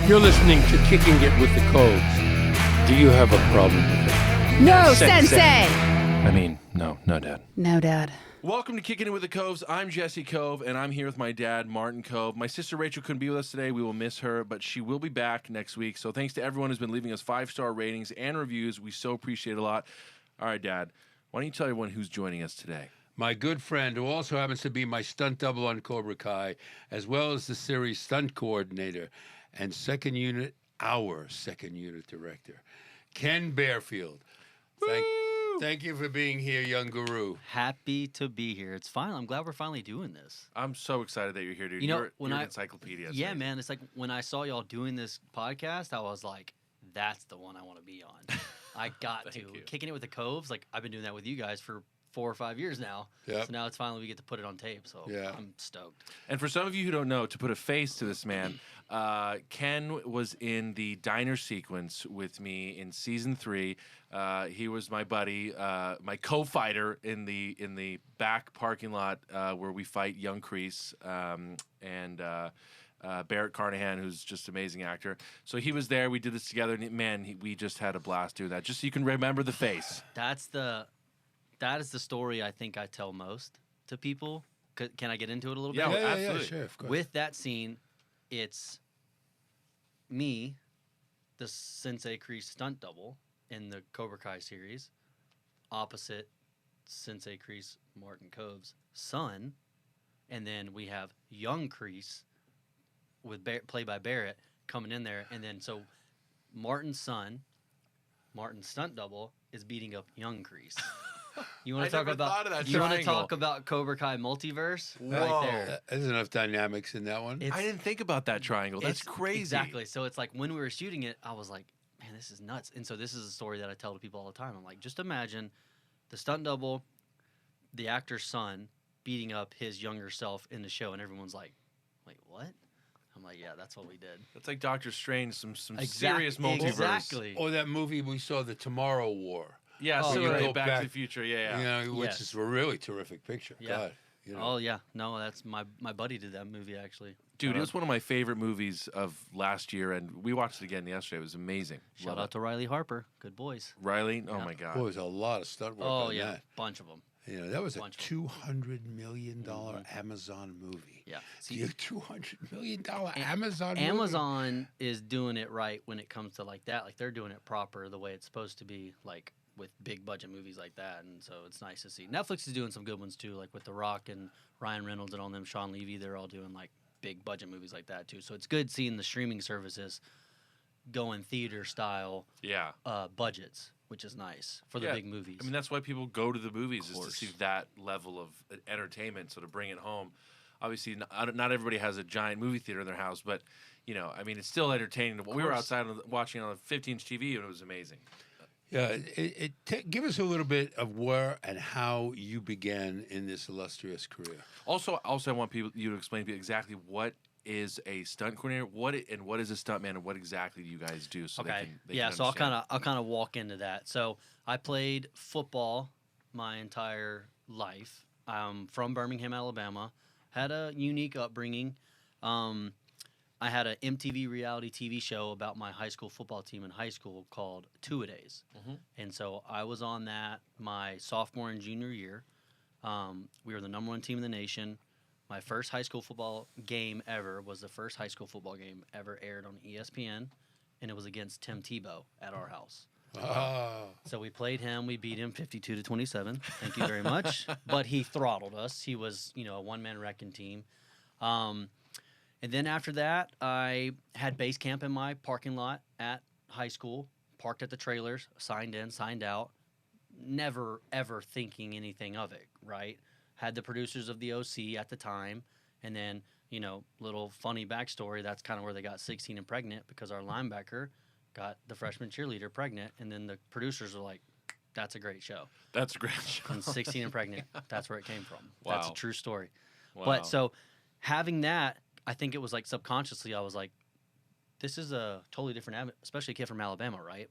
You're listening to Kicking It with the Koves. Do you have a problem with it? No, Sensei! I mean, no, Dad. No, Dad. Welcome to Kicking It with the Koves. I'm Jesse Kove, and I'm here with my dad, Martin Kove. My sister Rachel couldn't be with us today. We will miss her, but she will be back next week. So thanks to everyone who's been leaving us 5-star ratings and reviews. We so appreciate it a lot. All right, Dad, why don't you tell everyone who's joining us today? My good friend, who also happens to be my stunt double on Cobra Kai, as well as the series stunt coordinator and our second unit director, Ken Barefield. Thank you for being here, young guru. Happy to be here. It's fine. I'm glad we're finally doing this. I'm so excited that you're here, dude. You know, you're an encyclopedia. Yeah, man. It's like when I saw y'all doing this podcast, I was like, that's the one I want to be on. I got to. Kicking It with the Koves, like I've been doing that with you guys for 4 or 5 years now. Yep. So now it's finally we get to put it on tape. So yeah. I'm stoked. And for some of you who don't know, to put a face to this man, Ken was in the diner sequence with me in season 3. He was my buddy, my co-fighter in the back parking lot where we fight Young Kreese and Barrett Carnahan, who's just an amazing actor. So he was there. We did this together, and man, we just had a blast doing that. Just so you can remember the face. That is the story I think I tell most to people. Can I get into it a little bit? Yeah, absolutely. Sure, of course. With that scene, it's me, the Sensei Kreese stunt double in the Cobra Kai series, opposite Sensei Kreese Martin Kove's son, and then we have Young Kreese with played by Barrett coming in there, and then so Martin's son, Martin's stunt double, is beating up Young Kreese. You want to talk about? You want to talk about Cobra Kai multiverse? Whoa. Right there. There's enough dynamics in that one. I didn't think about that triangle. That's crazy. Exactly. So it's like when we were shooting it, I was like, man, this is nuts. And so this is a story that I tell to people all the time. I'm like, just imagine the stunt double, the actor's son, beating up his younger self in the show, and everyone's like, wait, what? I'm like, yeah, that's what we did. That's like Doctor Strange, some serious multiverse. Exactly. Or that movie we saw, The Tomorrow War. Yeah, Oh, so yeah. right. Back to the Future, yeah. You know, which is a really terrific picture. Yeah. God, you know. Oh, yeah. No, that's my buddy did that movie, actually. Dude, it was one of my favorite movies of last year, and we watched it again yesterday. It was amazing. Shout out to Riley Harper. Good boys. Riley? Oh, my God. Boy, there's a lot of stunt work on that. Bunch of them. You know, that was a $200 million Amazon movie. Yeah. See, a $200 million Amazon movie? Amazon is doing it right when it comes to like that. Like they're doing it proper the way it's supposed to be, like with big budget movies like that. And so it's nice to see. Netflix is doing some good ones too, like with The Rock and Ryan Reynolds and all them, Sean Levy. They're all doing like big budget movies like that too. So it's good seeing the streaming services going theater style budgets, which is nice for the big movies. I mean, that's why people go to the movies, is to see that level of entertainment, so to bring it home. Obviously, not everybody has a giant movie theater in their house, but, you know, I mean, it's still entertaining. We were outside watching on a 15-inch TV, and it was amazing. Yeah, give us a little bit of where and how you began in this illustrious career. Also, I want you to explain to me exactly what is a stunt coordinator, what is a stuntman, and what exactly do you guys do? So okay, they can so I'll kind of walk into that. So I played football my entire life. I'm from Birmingham, Alabama. Had a unique upbringing. I had an MTV reality TV show about my high school football team in high school called Two-A-Days. Mm-hmm. And so I was on that my sophomore and junior year. We were the number 1 team in the nation. My first high school football game ever was the first high school football game ever aired on ESPN, and it was against Tim Tebow at our house. Oh. So we played him. We beat him 52-27. Thank you very much. But he throttled us. He was, a one-man wrecking team. And then after that, I had base camp in my parking lot at high school, parked at the trailers, signed in, signed out, never, ever thinking anything of it, right? Had the producers of the OC at the time, and then, little funny backstory, that's kind of where they got 16 and pregnant, because our linebacker got the freshman cheerleader pregnant, and then the producers were like, that's a great show. That's a great show. And 16 and pregnant, that's where it came from. Wow. That's a true story. Wow. But so having that, I think it was like subconsciously I was like, this is a totally different, especially a kid from Alabama, right?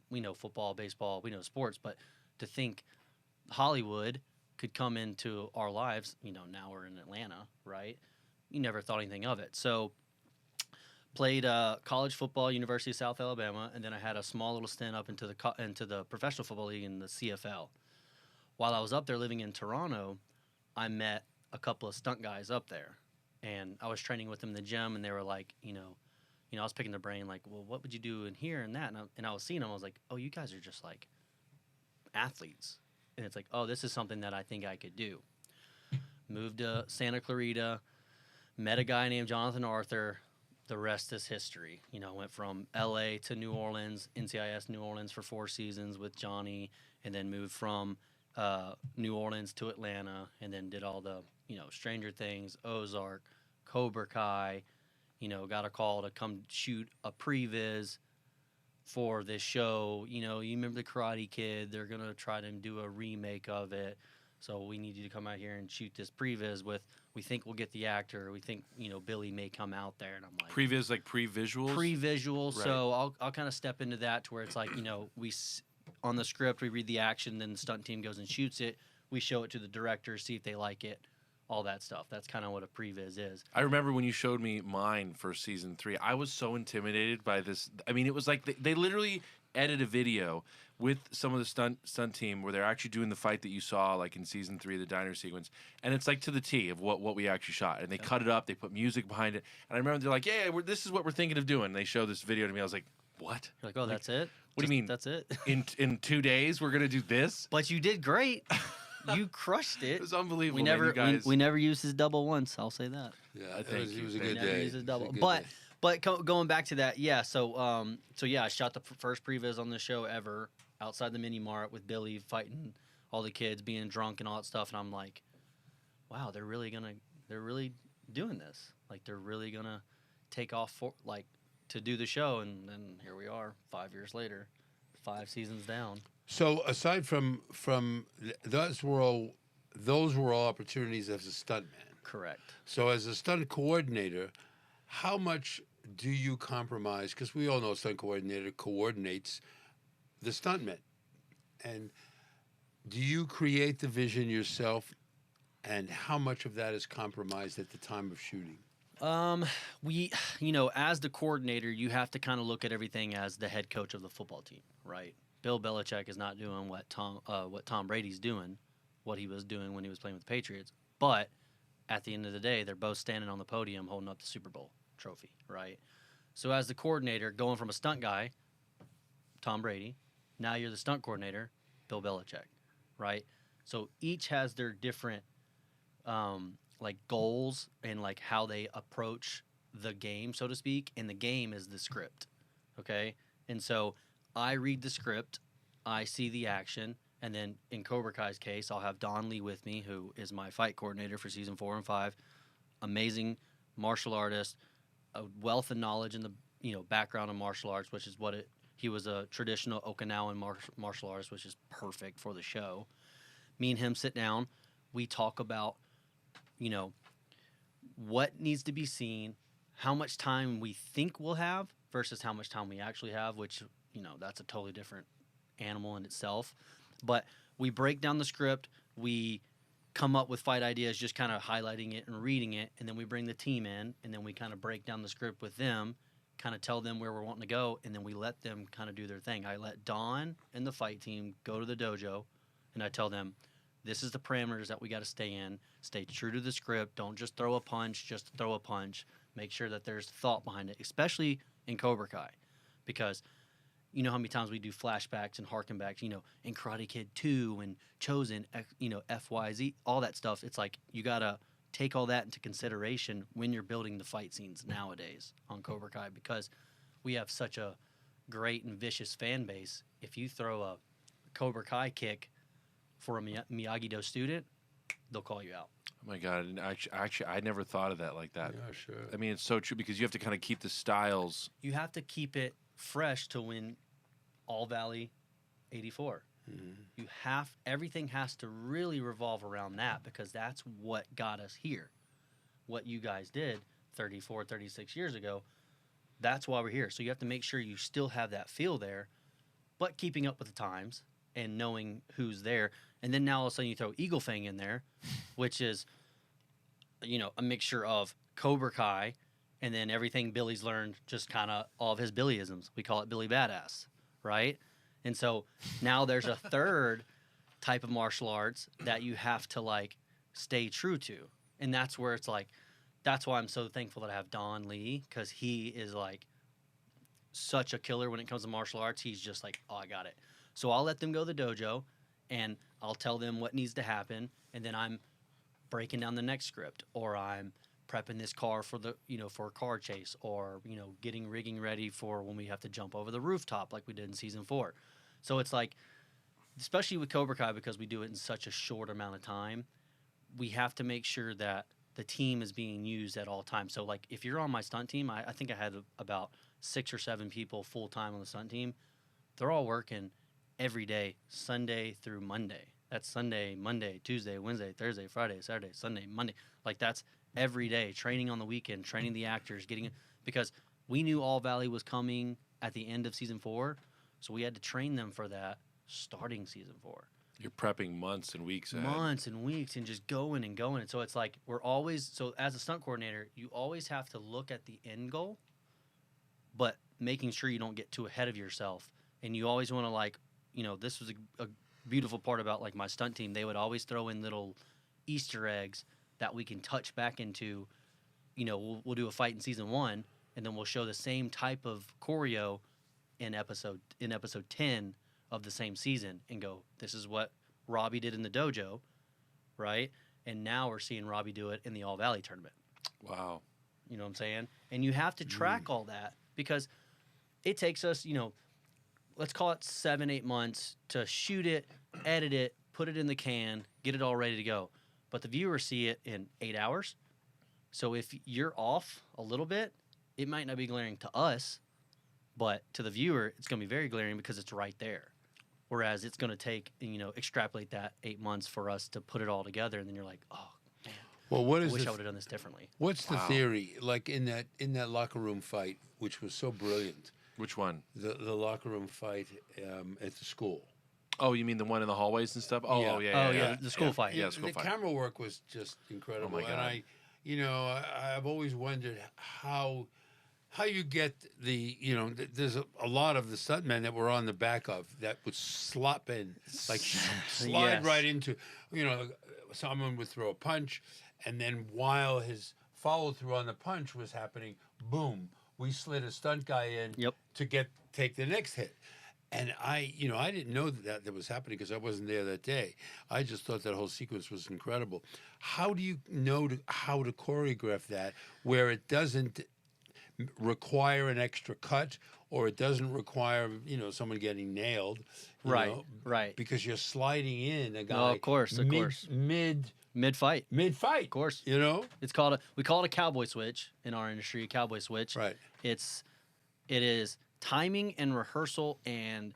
We know football, baseball, we know sports, but to think Hollywood could come into our lives, now we're in Atlanta, right? You never thought anything of it. So Played college football, University of South Alabama, and then I had a small little stint up into the professional football league in the CFL. While I was up there living in Toronto, I met a couple of stunt guys up there, and I was training with them in the gym, and they were like, I was picking their brain, like, well, what would you do in here and that? And I was seeing them, I was like, oh, you guys are just like athletes. And it's like, oh, this is something that I think I could do. Moved to Santa Clarita, met a guy named Jonathan Arthur. The rest is history. Went from LA to New Orleans, NCIS New Orleans for 4 seasons with Johnny, and then moved from New Orleans to Atlanta, and then did all the, Stranger Things, Ozark, Cobra Kai, got a call to come shoot a previs for this show. You remember the Karate Kid? They're going to try to do a remake of it. So we need you to come out here and shoot this previs with, we think we'll get the actor. We think, Billy may come out there. And I'm like, Previs, like pre-visuals? Pre-visual. Right. So I'll kind of step into that to where it's like, on the script, we read the action, then the stunt team goes and shoots it. We show it to the director, see if they like it, all that stuff. That's kind of what a previs is. I remember when you showed me mine for season 3, I was so intimidated by this. I mean, it was like they literally edited a video with some of the stunt team where they're actually doing the fight that you saw like in season 3, the diner sequence, and it's like to the T of what we actually shot. And they cut it up, they put music behind it, and I remember they're like, "Yeah, this is what we're thinking of doing." And they show this video to me. I was like, "What?" You're like, "Oh, that's it? What do you mean? That's it?" in 2 days we're gonna do this? But you did great. You crushed it. It was unbelievable. We never, man, you guys. we never used his double once. I'll say that. Yeah, Thank you. it was a Thank good Never day. used his double. It was a good But day. going back to that, yeah. So yeah, I shot the first previs on the show ever outside the mini mart with Billy fighting all the kids, being drunk and all that stuff. And I'm like, wow, they're really doing this. Like they're really gonna take off to do the show. And then here we are, 5 years later, 5 seasons down. So aside from those were all opportunities as a stuntman. Correct. So as a stunt coordinator, how much do you compromise? Because we all know a stunt coordinator coordinates the stuntmen. And do you create the vision yourself? And how much of that is compromised at the time of shooting? We, as the coordinator, you have to kind of look at everything as the head coach of the football team, right? Bill Belichick is not doing what Tom Brady's doing, what he was doing when he was playing with the Patriots. But at the end of the day, they're both standing on the podium holding up the Super Bowl trophy, right? So as the coordinator, going from a stunt guy, Tom Brady, now you're the stunt coordinator, Bill Belichick, right? So each has their different goals and how they approach the game, so to speak. And the game is the script, okay? And so I read the script, I see the action, and then in Cobra Kai's case, I'll have Don Lee with me, who is my fight coordinator for season 4 and 5. Amazing martial artist, a wealth of knowledge in the background of martial arts, which is he was a traditional Okinawan martial artist, which is perfect for the show. Me and him sit down, we talk about what needs to be seen, how much time we think we'll have versus how much time we actually have, which that's a totally different animal in itself. But we break down the script, we come up with fight ideas, just kind of highlighting it and reading it, and then we bring the team in, and then we kind of break down the script with them, kind of tell them where we're wanting to go, and then we let them kind of do their thing. I let Don and the fight team go to the dojo, and I tell them, this is the parameters that we got to stay in. Stay true to the script. Don't just throw a punch just to throw a punch. Make sure that there's thought behind it, especially in Cobra Kai, because you know how many times we do flashbacks and harken backs, in Karate Kid 2 and Chosen, FYZ, all that stuff. It's like you got to take all that into consideration when you're building the fight scenes nowadays on Cobra Kai, because we have such a great and vicious fan base. If you throw a Cobra Kai kick for a Miyagi-Do student, they'll call you out. Oh my God! And actually, I never thought of that like that. Yeah, sure. I mean, it's so true because you have to kind of keep the styles. You have to keep it fresh to win All Valley 84. Mm-hmm. Everything has to really revolve around that, because that's what got us here. What you guys did 34, 36 years ago, that's why we're here. So you have to make sure you still have that feel there, but keeping up with the times and knowing who's there. And then now all of a sudden you throw Eagle Fang in there, which is, a mixture of Cobra Kai and then everything Billy's learned, just kind of all of his Billyisms. We call it Billy Badass, right? And so now there's a third type of martial arts that you have to like stay true to, and that's where it's like, that's why I'm so thankful that I have Don Lee, because he is like such a killer when it comes to martial arts. He's just like, oh, I got it. So I'll let them go to the dojo, and I'll tell them what needs to happen, and then I'm breaking down the next script, or I'm prepping this car for the, for a car chase, or, getting rigging ready for when we have to jump over the rooftop like we did in season 4. So it's like, especially with Cobra Kai, because we do it in such a short amount of time, we have to make sure that the team is being used at all times. So like if you're on my stunt team, I think I had about 6 or 7 people full time on the stunt team. They're all working every day, Sunday through Monday. That's Sunday, Monday, Tuesday, Wednesday, Thursday, Friday, Saturday, Sunday, Monday. Like that's every day, training on the weekend, training the actors, because we knew All Valley was coming at the end of season 4, so we had to train them for that starting season 4. You're prepping months and weeks ahead. Months and weeks and just going and going. And so it's like so as a stunt coordinator, you always have to look at the end goal, but making sure you don't get too ahead of yourself. And you always want to like, this was a beautiful part about like my stunt team. They would always throw in little Easter eggs that we can touch back into. We'll do a fight in season 1, and then we'll show the same type of choreo in episode 10 of the same season, and go, this is what Robbie did in the dojo, right? And now we're seeing Robbie do it in the All Valley tournament. Wow. You know what I'm saying? And you have to track all that, because it takes us, let's call it 7-8 months to shoot it, edit it, put it in the can, get it all ready to go. But the viewers see it in 8 hours. So if you're off a little bit, it might not be glaring to us, but to the viewer, it's going to be very glaring because it's right there. Whereas it's going to take, extrapolate that 8 months for us to put it all together, and then you're like, oh man, Well, what I is wish the, I would have done this differently. what's the theory? Like in that locker room fight, which was so brilliant. Which one? The locker room fight at the school. Oh, you mean the one in the hallways and stuff? Oh, Yeah. yeah. The school fight. Yeah, The school fight. camera work was just incredible. Oh, my God. And I've always wondered how you get the, there's a lot of the stuntmen that we're on the back of that would slop in, like slide Yes. right into, someone would throw a punch, and then while his follow through on the punch was happening, boom, we slid a stunt guy in Yep. to take the next hit. And I didn't know that was happening because I wasn't there that day. I just thought that whole sequence was incredible. How do you know how to choreograph that where it doesn't require an extra cut, or it doesn't require someone getting nailed? Right. Because you're sliding in a guy. No, of course. Mid fight. Mid-fight. Of course. It's We call it a cowboy switch in our industry, a cowboy switch. right. It is timing and rehearsal and,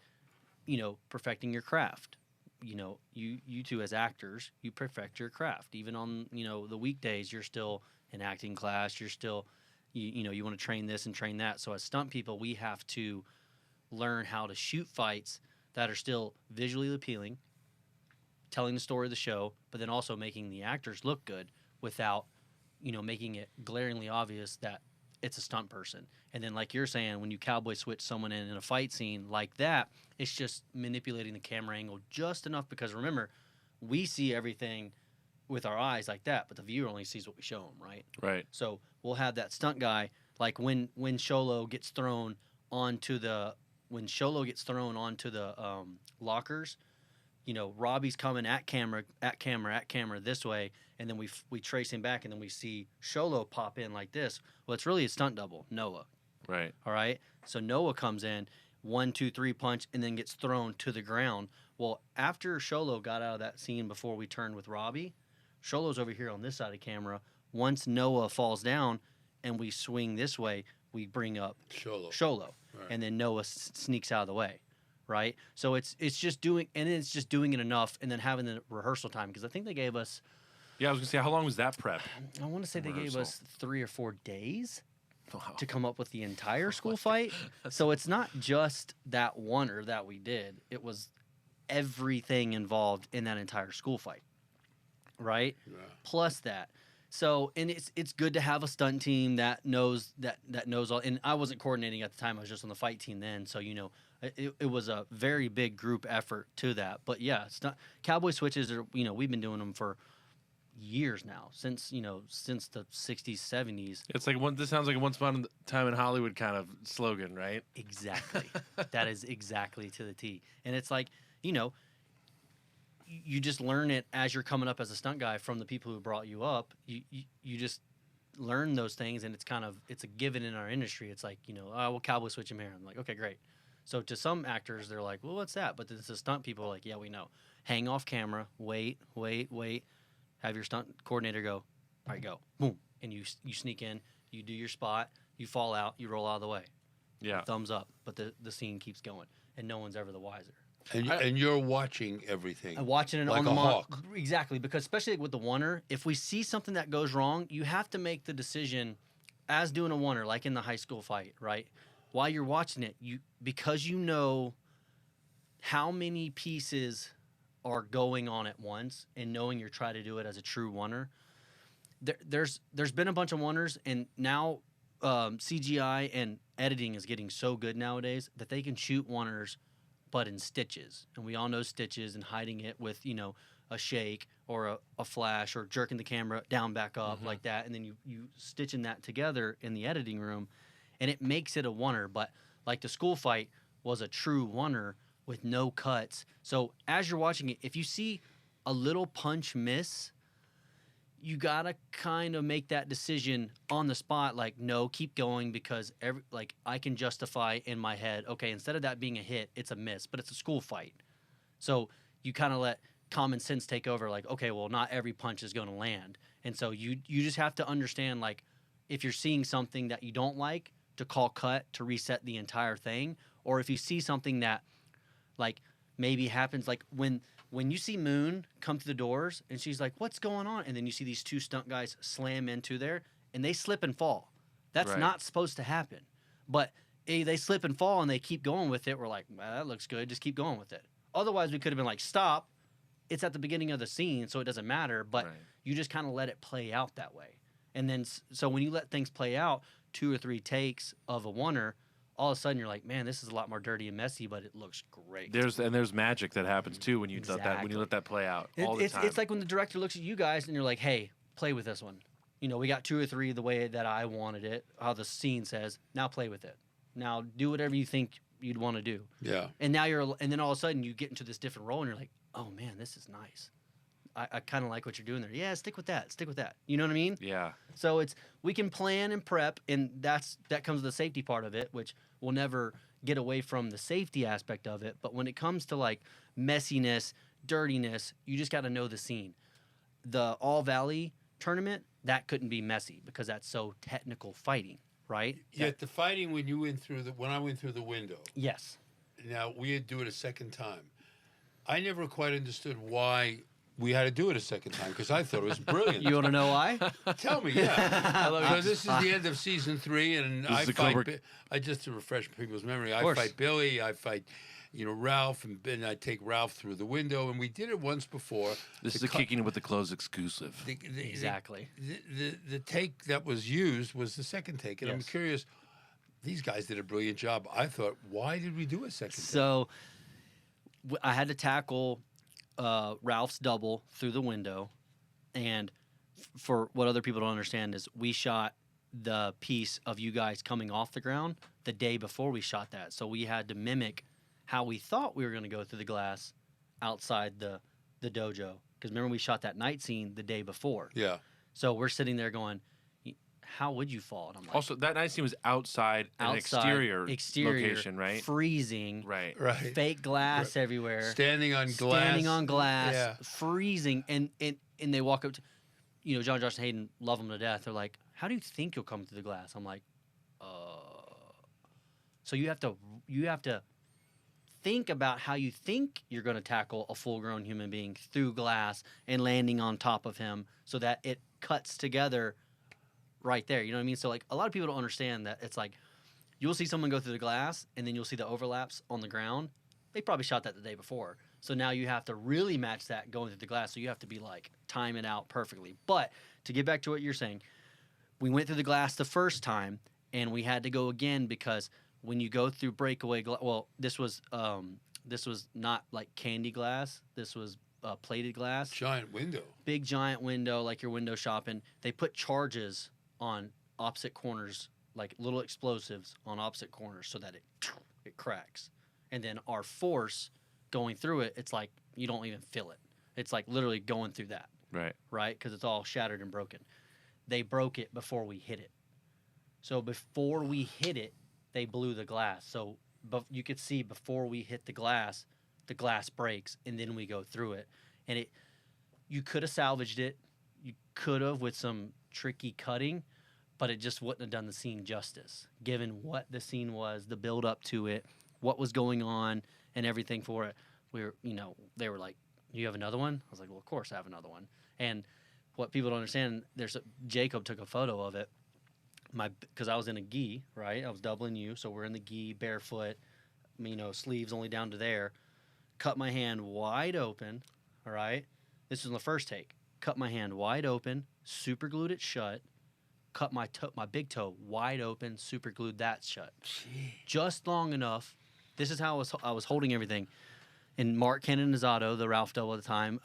perfecting your craft. You two as actors, you perfect your craft. Even on, the weekdays, you're still in acting class. You're still, you want to train this and train that. So as stunt people, we have to learn how to shoot fights that are still visually appealing, telling the story of the show, but then also making the actors look good without, making it glaringly obvious that it's a stunt person. And then like you're saying, when you cowboy switch someone in a fight scene like that, it's just manipulating the camera angle just enough, because remember, we see everything with our eyes like that, but the viewer only sees what we show them, right? Right. So we'll have that stunt guy, like when Sholo gets thrown onto the lockers, Robbie's coming at camera this way, and then we trace him back, and then we see Sholo pop in like this. Well, it's really a stunt double, Noah. Right. All right. So Noah comes in, 1, 2, 3 punch, and then gets thrown to the ground. Well, after Sholo got out of that scene before we turned with Robbie, Sholo's over here on this side of camera. Once Noah falls down and we swing this way, we bring up Sholo. Right. And then Noah sneaks out of the way. Right. So it's just doing it enough, and then having the rehearsal time, because I think they gave us. Yeah, I was gonna say, how long was that prep? I want to say they gave us 3 or 4 days Wow. to come up with the entire school fight. So it's not just that oner that we did. It was everything involved in that entire school fight. Right? Yeah. Plus that. So, and it's good to have a stunt team that knows all. And I wasn't coordinating at the time; I was just on the fight team then. So it was a very big group effort to that. But yeah, cowboy switches are we've been doing them for years now, since the 60s, 70s. It's like this sounds like a once upon a time in Hollywood kind of slogan, right? Exactly. That is exactly to the T. And it's like, you just learn it as you're coming up as a stunt guy from the people who brought you up. You just learn those things, and it's a given in our industry. It's like, we'll cowboy switch him here. I'm like, okay, great. So to some actors, they're like, well, what's that? But to stunt people, like, yeah, we know. Hang off camera, wait. Have your stunt coordinator go, all right, go, boom. And you sneak in, you do your spot, you fall out, you roll out of the way. Yeah. Thumbs up. But the scene keeps going, and no one's ever the wiser. And you're watching everything. I'm watching it like on the a hawk. Exactly, because especially with the oner, if we see something that goes wrong, you have to make the decision as doing a oner, like in the high school fight, right? While you're watching it, because you know how many pieces are going on at once, and knowing you're trying to do it as a true oner. There's been a bunch of oners, and now CGI and editing is getting so good nowadays that they can shoot oners but in stitches. And we all know stitches and hiding it with, a shake or a flash or jerking the camera down, back up like that. And then you stitching that together in the editing room, and it makes it a oner. But like the school fight was a true oner with no cuts. So as you're watching it, if you see a little punch miss, you gotta kind of make that decision on the spot, like, no, keep going, because I can justify in my head, okay, instead of that being a hit, it's a miss, but it's a school fight. So you kind of let common sense take over, like, okay, well, not every punch is going to land. And so you just have to understand, like, if you're seeing something that you don't like, to call cut to reset the entire thing. Or if you see something that, like, maybe happens, like when you see Moon come through the doors and she's like, what's going on? And then you see these two stunt guys slam into there and they slip and fall. That's not supposed to happen. But they slip and fall and they keep going with it. We're like, well, that looks good. Just keep going with it. Otherwise, we could have been like, stop. It's at the beginning of the scene, so it doesn't matter. But you just kind of let it play out that way. And then, so when you let things play out, 2 or 3 takes of a oner, all of a sudden you're like, man, this is a lot more dirty and messy, but it looks great. There's magic that happens too when you let that play out all the time. It's like when the director looks at you guys and you're like, hey, play with this one. We got 2 or 3 the way that I wanted it, how the scene says. Now play with it. Now do whatever you think you'd want to do. Yeah. And then all of a sudden you get into this different role and you're like, oh man, this is nice. I kind of like what you're doing there. Yeah, stick with that. You know what I mean? Yeah. So we can plan and prep, and that comes with the safety part of it, which we'll never get away from the safety aspect of it. But when it comes to like messiness, dirtiness, you just got to know the scene. The All Valley tournament, that couldn't be messy because that's so technical fighting, right? Yet the fighting when I went through the window. Yes. Now we had to do it a second time. I never quite understood why we had to do it a second time, because I thought it was brilliant. You want to know why? Tell me, yeah. So this is the end of season 3, and I just to refresh people's memory, I fight Billy, I fight, Ralph, and then I take Ralph through the window, and we did it once before. This is a Kicking It with the Clothes exclusive. Exactly. The take that was used was the second take, and I'm curious. These guys did a brilliant job. I thought, why did we do a second take? So I had to tackle Ralph's double through the window, and for what other people don't understand is we shot the piece of you guys coming off the ground the day before we shot that, so we had to mimic how we thought we were going to go through the glass outside the dojo, because remember we shot that night scene the day before. Yeah. So we're sitting there going, how would you fall? And I'm like, also, that night scene was outside an exterior location, right? Freezing. Right. Fake glass everywhere. Standing on glass. Yeah. Freezing. And they walk up to, John, Josh, and Hayden, love them to death. They're like, how do you think you'll come through the glass? I'm like, So you have to think about how you think you're going to tackle a full-grown human being through glass and landing on top of him so that it cuts together right there. You know what I mean? So, like, a lot of people don't understand that it's like you'll see someone go through the glass and then you'll see the overlaps on the ground. They probably shot that the day before. So now you have to really match that going through the glass. So you have to be like, time it out perfectly. But to get back to what you're saying, we went through the glass the first time, and we had to go again because when you go through breakaway glass, well, this was not like candy glass. This was plated glass. Giant window. Big giant window, like your window shopping. They put charges on opposite corners, like little explosives on opposite corners, so that it cracks. And then our force going through it, it's like you don't even feel it. It's like literally going through that. Right? Because it's all shattered and broken. They broke it before we hit it. So before we hit it, they blew the glass. So you could see before we hit the glass breaks, and then we go through it. And you could have salvaged it. You could have with some tricky cutting, but it just wouldn't have done the scene justice, given what the scene was, the build up to it, what was going on, and everything for it. They were like, "You have another one?" I was like, "Well, of course I have another one." And what people don't understand, Jacob took a photo of it. Because I was in a gi, right? I was doubling you, so we're in the gi, barefoot, sleeves only down to there. Cut my hand wide open, all right? This was the first take. Cut my hand wide open, super glued it shut. Cut my big toe wide open, super glued that shut. Gee. Just long enough. This is how I was holding everything. And Mark Canonizato, the Ralph double at the time,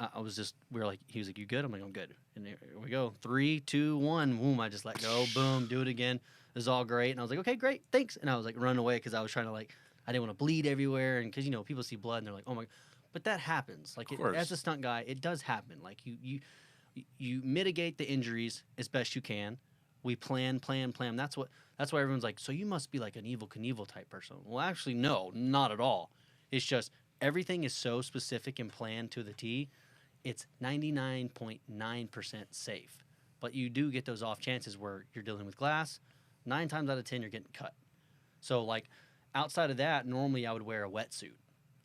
we were like, he was like, "You good?" I'm like, "I'm good." And here we go. 3, 2, 1, boom. I just let go. Boom. Do it again. It was all great. And I was like, "Okay, great. Thanks." And I was like running away because I was trying to I didn't want to bleed everywhere. And because, people see blood and they're like, "Oh my." But that happens. As a stunt guy, it does happen. Like you mitigate the injuries as best you can. We plan. That's why everyone's like, "So you must be like an Evel Knievel type person." Well, actually, no, not at all. It's just everything is so specific and planned to the T. It's 99.9% safe. But you do get those off chances where you're dealing with glass. 9 times out of 10, you're getting cut. So, outside of that, normally I would wear a wetsuit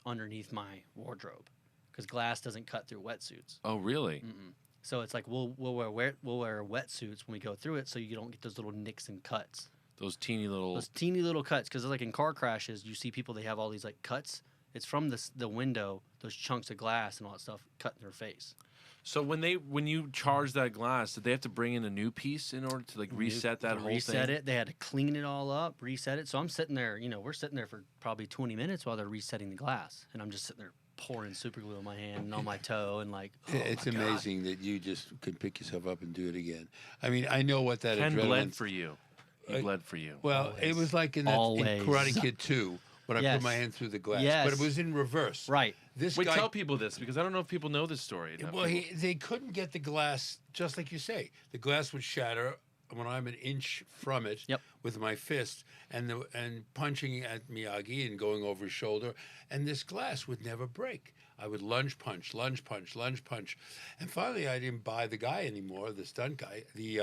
underneath my wardrobe because glass doesn't cut through wetsuits. Oh, really? Mm-mm. So it's like we'll wear wetsuits when we go through it so you don't get those little nicks and cuts. Those teeny little cuts. Because in car crashes, you see people, they have all these cuts. It's from the window, those chunks of glass and all that stuff cut in their face. So when you charge that glass, did they have to bring in a new piece in order to reset that whole thing? Reset it. They had to clean it all up, reset it. So I'm sitting there, we're sitting there for probably 20 minutes while they're resetting the glass, and I'm just sitting there pouring super glue on my hand and on my toe and it's amazing that you just can pick yourself up and do it again. I mean, I know what that Ken adrenaline bled for you. He bled for you. Well, Always. It was like in Karate Kid 2. When I put my hand through the glass, but it was in reverse. Right. Wait, tell people this because I don't know if people know this story. Well, they couldn't get the glass, just like you say. The glass would shatter when I'm an inch from it with my fist and punching at Miyagi and going over his shoulder, and this glass would never break. I would lunge punch, and finally I didn't buy the guy anymore, the stunt guy, the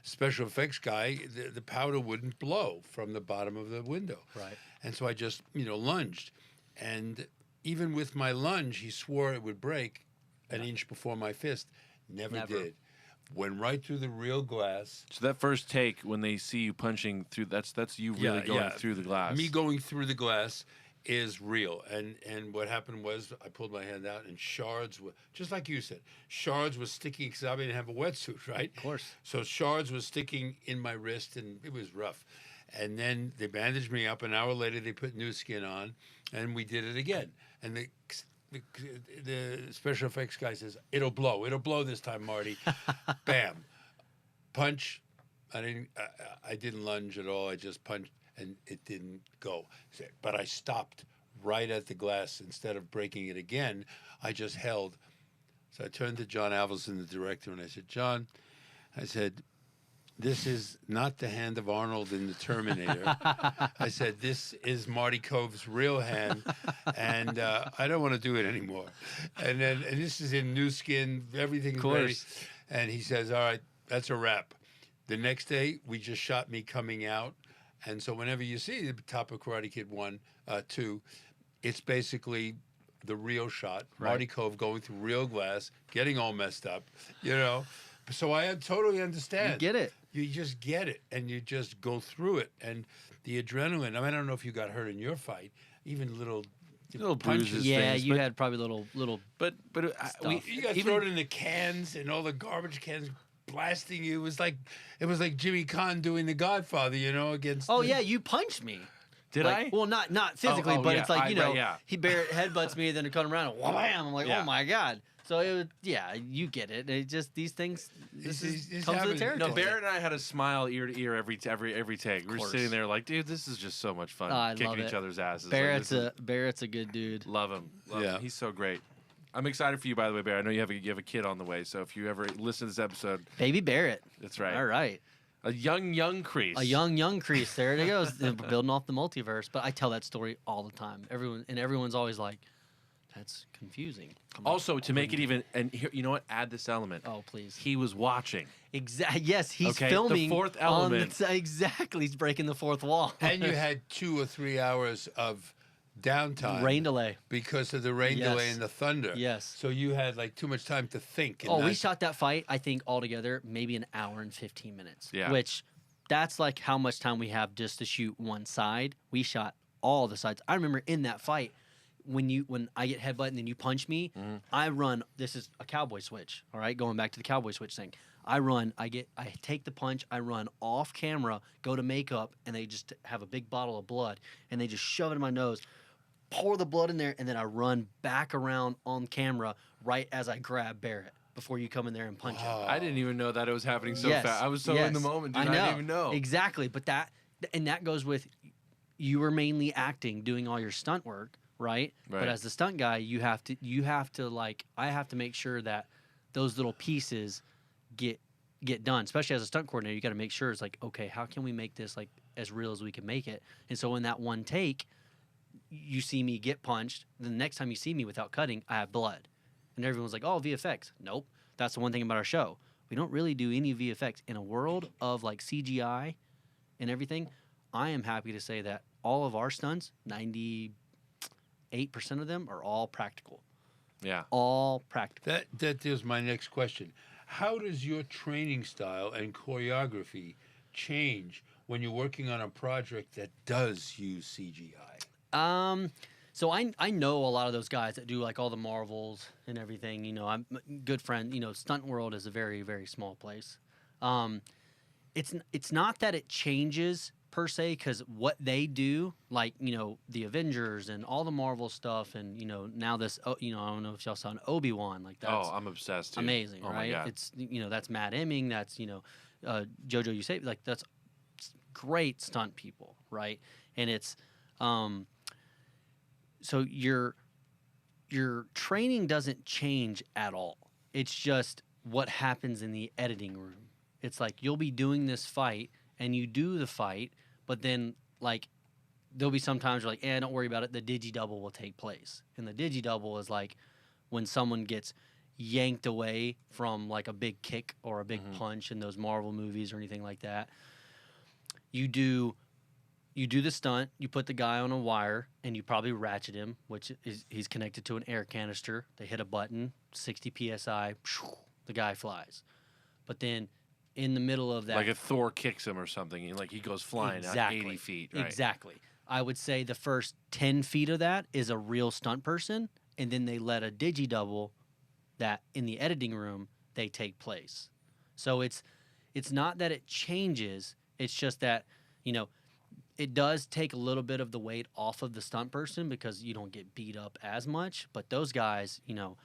special effects guy. The powder wouldn't blow from the bottom of the window. Right. And so I just, lunged. And even with my lunge, he swore it would break an inch before my fist. Never did. Went right through the real glass. So that first take, when they see you punching through, that's you really going through the glass. Me going through the glass is real. And what happened was I pulled my hand out and shards were, just like you said, shards were sticking because I didn't have a wetsuit, right? Of course. So shards were sticking in my wrist and it was rough. And then they bandaged me up. An hour later, they put new skin on, and we did it again. And the special effects guy says, "It'll blow this time, Marty." Bam, punch. I didn't lunge at all. I just punched, and it didn't go. But I stopped right at the glass. Instead of breaking it again, I just held. So I turned to John Avildsen, the director, and I said, "John," I said, "This is not the hand of Arnold in the Terminator." I said, "This is Marty Kove's real hand, and I don't want to do it anymore." And this is in new skin, everything's ready. And he says, "All right, that's a wrap." The next day, we just shot me coming out. And so whenever you see the top of Karate Kid 1, 2, it's basically the real shot. Right. Marty Kove going through real glass, getting all messed up, So I totally understand. You get it. You just get it, and you just go through it. And the adrenaline, I don't know if you got hurt in your fight, even little bruises. Yeah, things, you had probably little. But you got thrown in the cans and all the garbage cans blasting you. It was like Jimmy Kahn doing The Godfather, against. Oh yeah, you punched me. Did I? Well, not physically, but yeah, it's like he Barrett headbutts me, then to come around and wham! I'm like, Yeah. oh my god. So it was, you get it. It just these things. This It's comes with happening. the territory. No, Barrett and I had a smile ear to ear every take. We were course. sitting there like, dude, this is just so much fun, I kicking love each it. other's asses. Barrett's Like, Barrett's a good dude. love him. Yeah. He's so great. I'm excited for you, by the way, Barrett. I know you have a kid on the way, so if you ever listen to this episode, Baby Barrett. that's right. All right. A young Crease. A young Crease. There it goes. Building off the multiverse. But I tell that story all the time. Everyone's always like, that's confusing. I'm like, Also, to make it even, and here, you know what? Add this element. oh please. He was watching. Exactly. Yes, he's Okay, the filming. fourth on element. Exactly. He's breaking the fourth wall. And you had 2 or 3 hours of downtime Rain delay. because of the rain delay Yes. and the thunder. Yes. So you had like too much time to think. and Oh, we not- shot that fight, I think, altogether, maybe an hour and 15 minutes. Yeah. Which, that's like how much time we have just to shoot one side. We shot all the sides. I remember in that fight, when I get headbutt and then you punch me, I run. This is a cowboy switch, all right? Going back to the cowboy switch thing. I take the punch, I run off camera, go to makeup, and they just have a big bottle of blood, and they just shove it in my nose, pour the blood in there, and then I run back around on camera right as I grab Barrett before you come in there and punch him. Wow. I didn't even know that it was happening so Yes, fast. I was so in the yes. moment, dude. I didn't even know. Exactly, but that goes with you were mainly acting, doing all your stunt work, right? Right. But as the stunt guy, you have to like I have to make sure that those little pieces get done. Especially as a stunt coordinator, you got to make sure it's like, okay, how can we make this like as real as we can make it? And so in that one take, you see me get punched. The next time you see me without cutting, I have blood. And everyone's like, oh, VFX. Nope. That's the one thing about our show. We don't really do any VFX. In a world of like CGI and everything, I am happy to say that all of our stunts, 98% of them are all practical. Yeah. All practical. That is my next question. How does your training style and choreography change when you're working on a project that does use CGI? So I know a lot of those guys that do like all the Marvels and everything. You know, I'm a good friend. You know, Stunt World is a very, very small place. It's not that it changes per se, because what they do, like, you know, the Avengers and all the Marvel stuff, and, you know, now this, you know, I don't know if y'all saw an Obi-Wan, like that's I'm obsessed. Dude. amazing, Oh right? my God. It's, you know, that's Matt Emming, that's, you know, Jojo Usave, like that's great stunt people, right? And it's, so your training doesn't change at all. It's just what happens in the editing room. It's like you'll be doing this fight and you do the fight, but then like there'll be some times you're like, don't worry about it. The digi-double will take place. And the digi-double is like when someone gets yanked away from like a big kick or a big punch in those Marvel movies or anything like that. You do the stunt, you put the guy on a wire, and you probably ratchet him, which is he's connected to an air canister. They hit a button, 60 PSI, the guy flies. But then in the middle of that... Like if Thor kicks him or something, like he goes flying at 80 feet. Right? Exactly. I would say the first 10 feet of that is a real stunt person, and then they let a digi-double that in the editing room, they take place. So it's not that it changes, it's just that, you know, it does take a little bit of the weight off of the stunt person because you don't get beat up as much. But those guys, you know,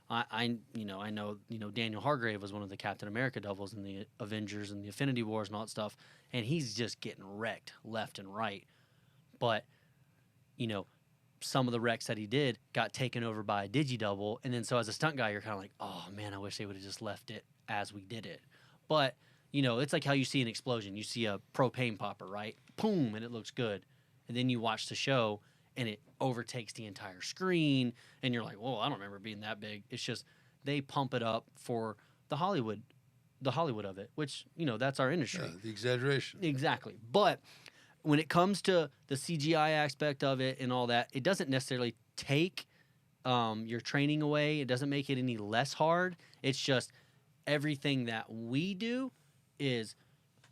I know Daniel Hargrave was one of the Captain America doubles in the Avengers and the Infinity Wars and all that stuff, and he's just getting wrecked left and right. But, you know, some of the wrecks that he did got taken over by a digi-double, and then so as a stunt guy, you're kind of like, oh man, I wish they would have just left it as we did it. But, you know, it's like how you see an explosion. You see a propane popper, right? Boom, and it looks good. And then you watch the show, and it overtakes the entire screen, and you're like, whoa, I don't remember it being that big. It's just they pump it up for the Hollywood of it, which, you know, that's our industry. The exaggeration. Exactly. But when it comes to the CGI aspect of it and all that, it doesn't necessarily take your training away. It doesn't make it any less hard. It's just everything that we do is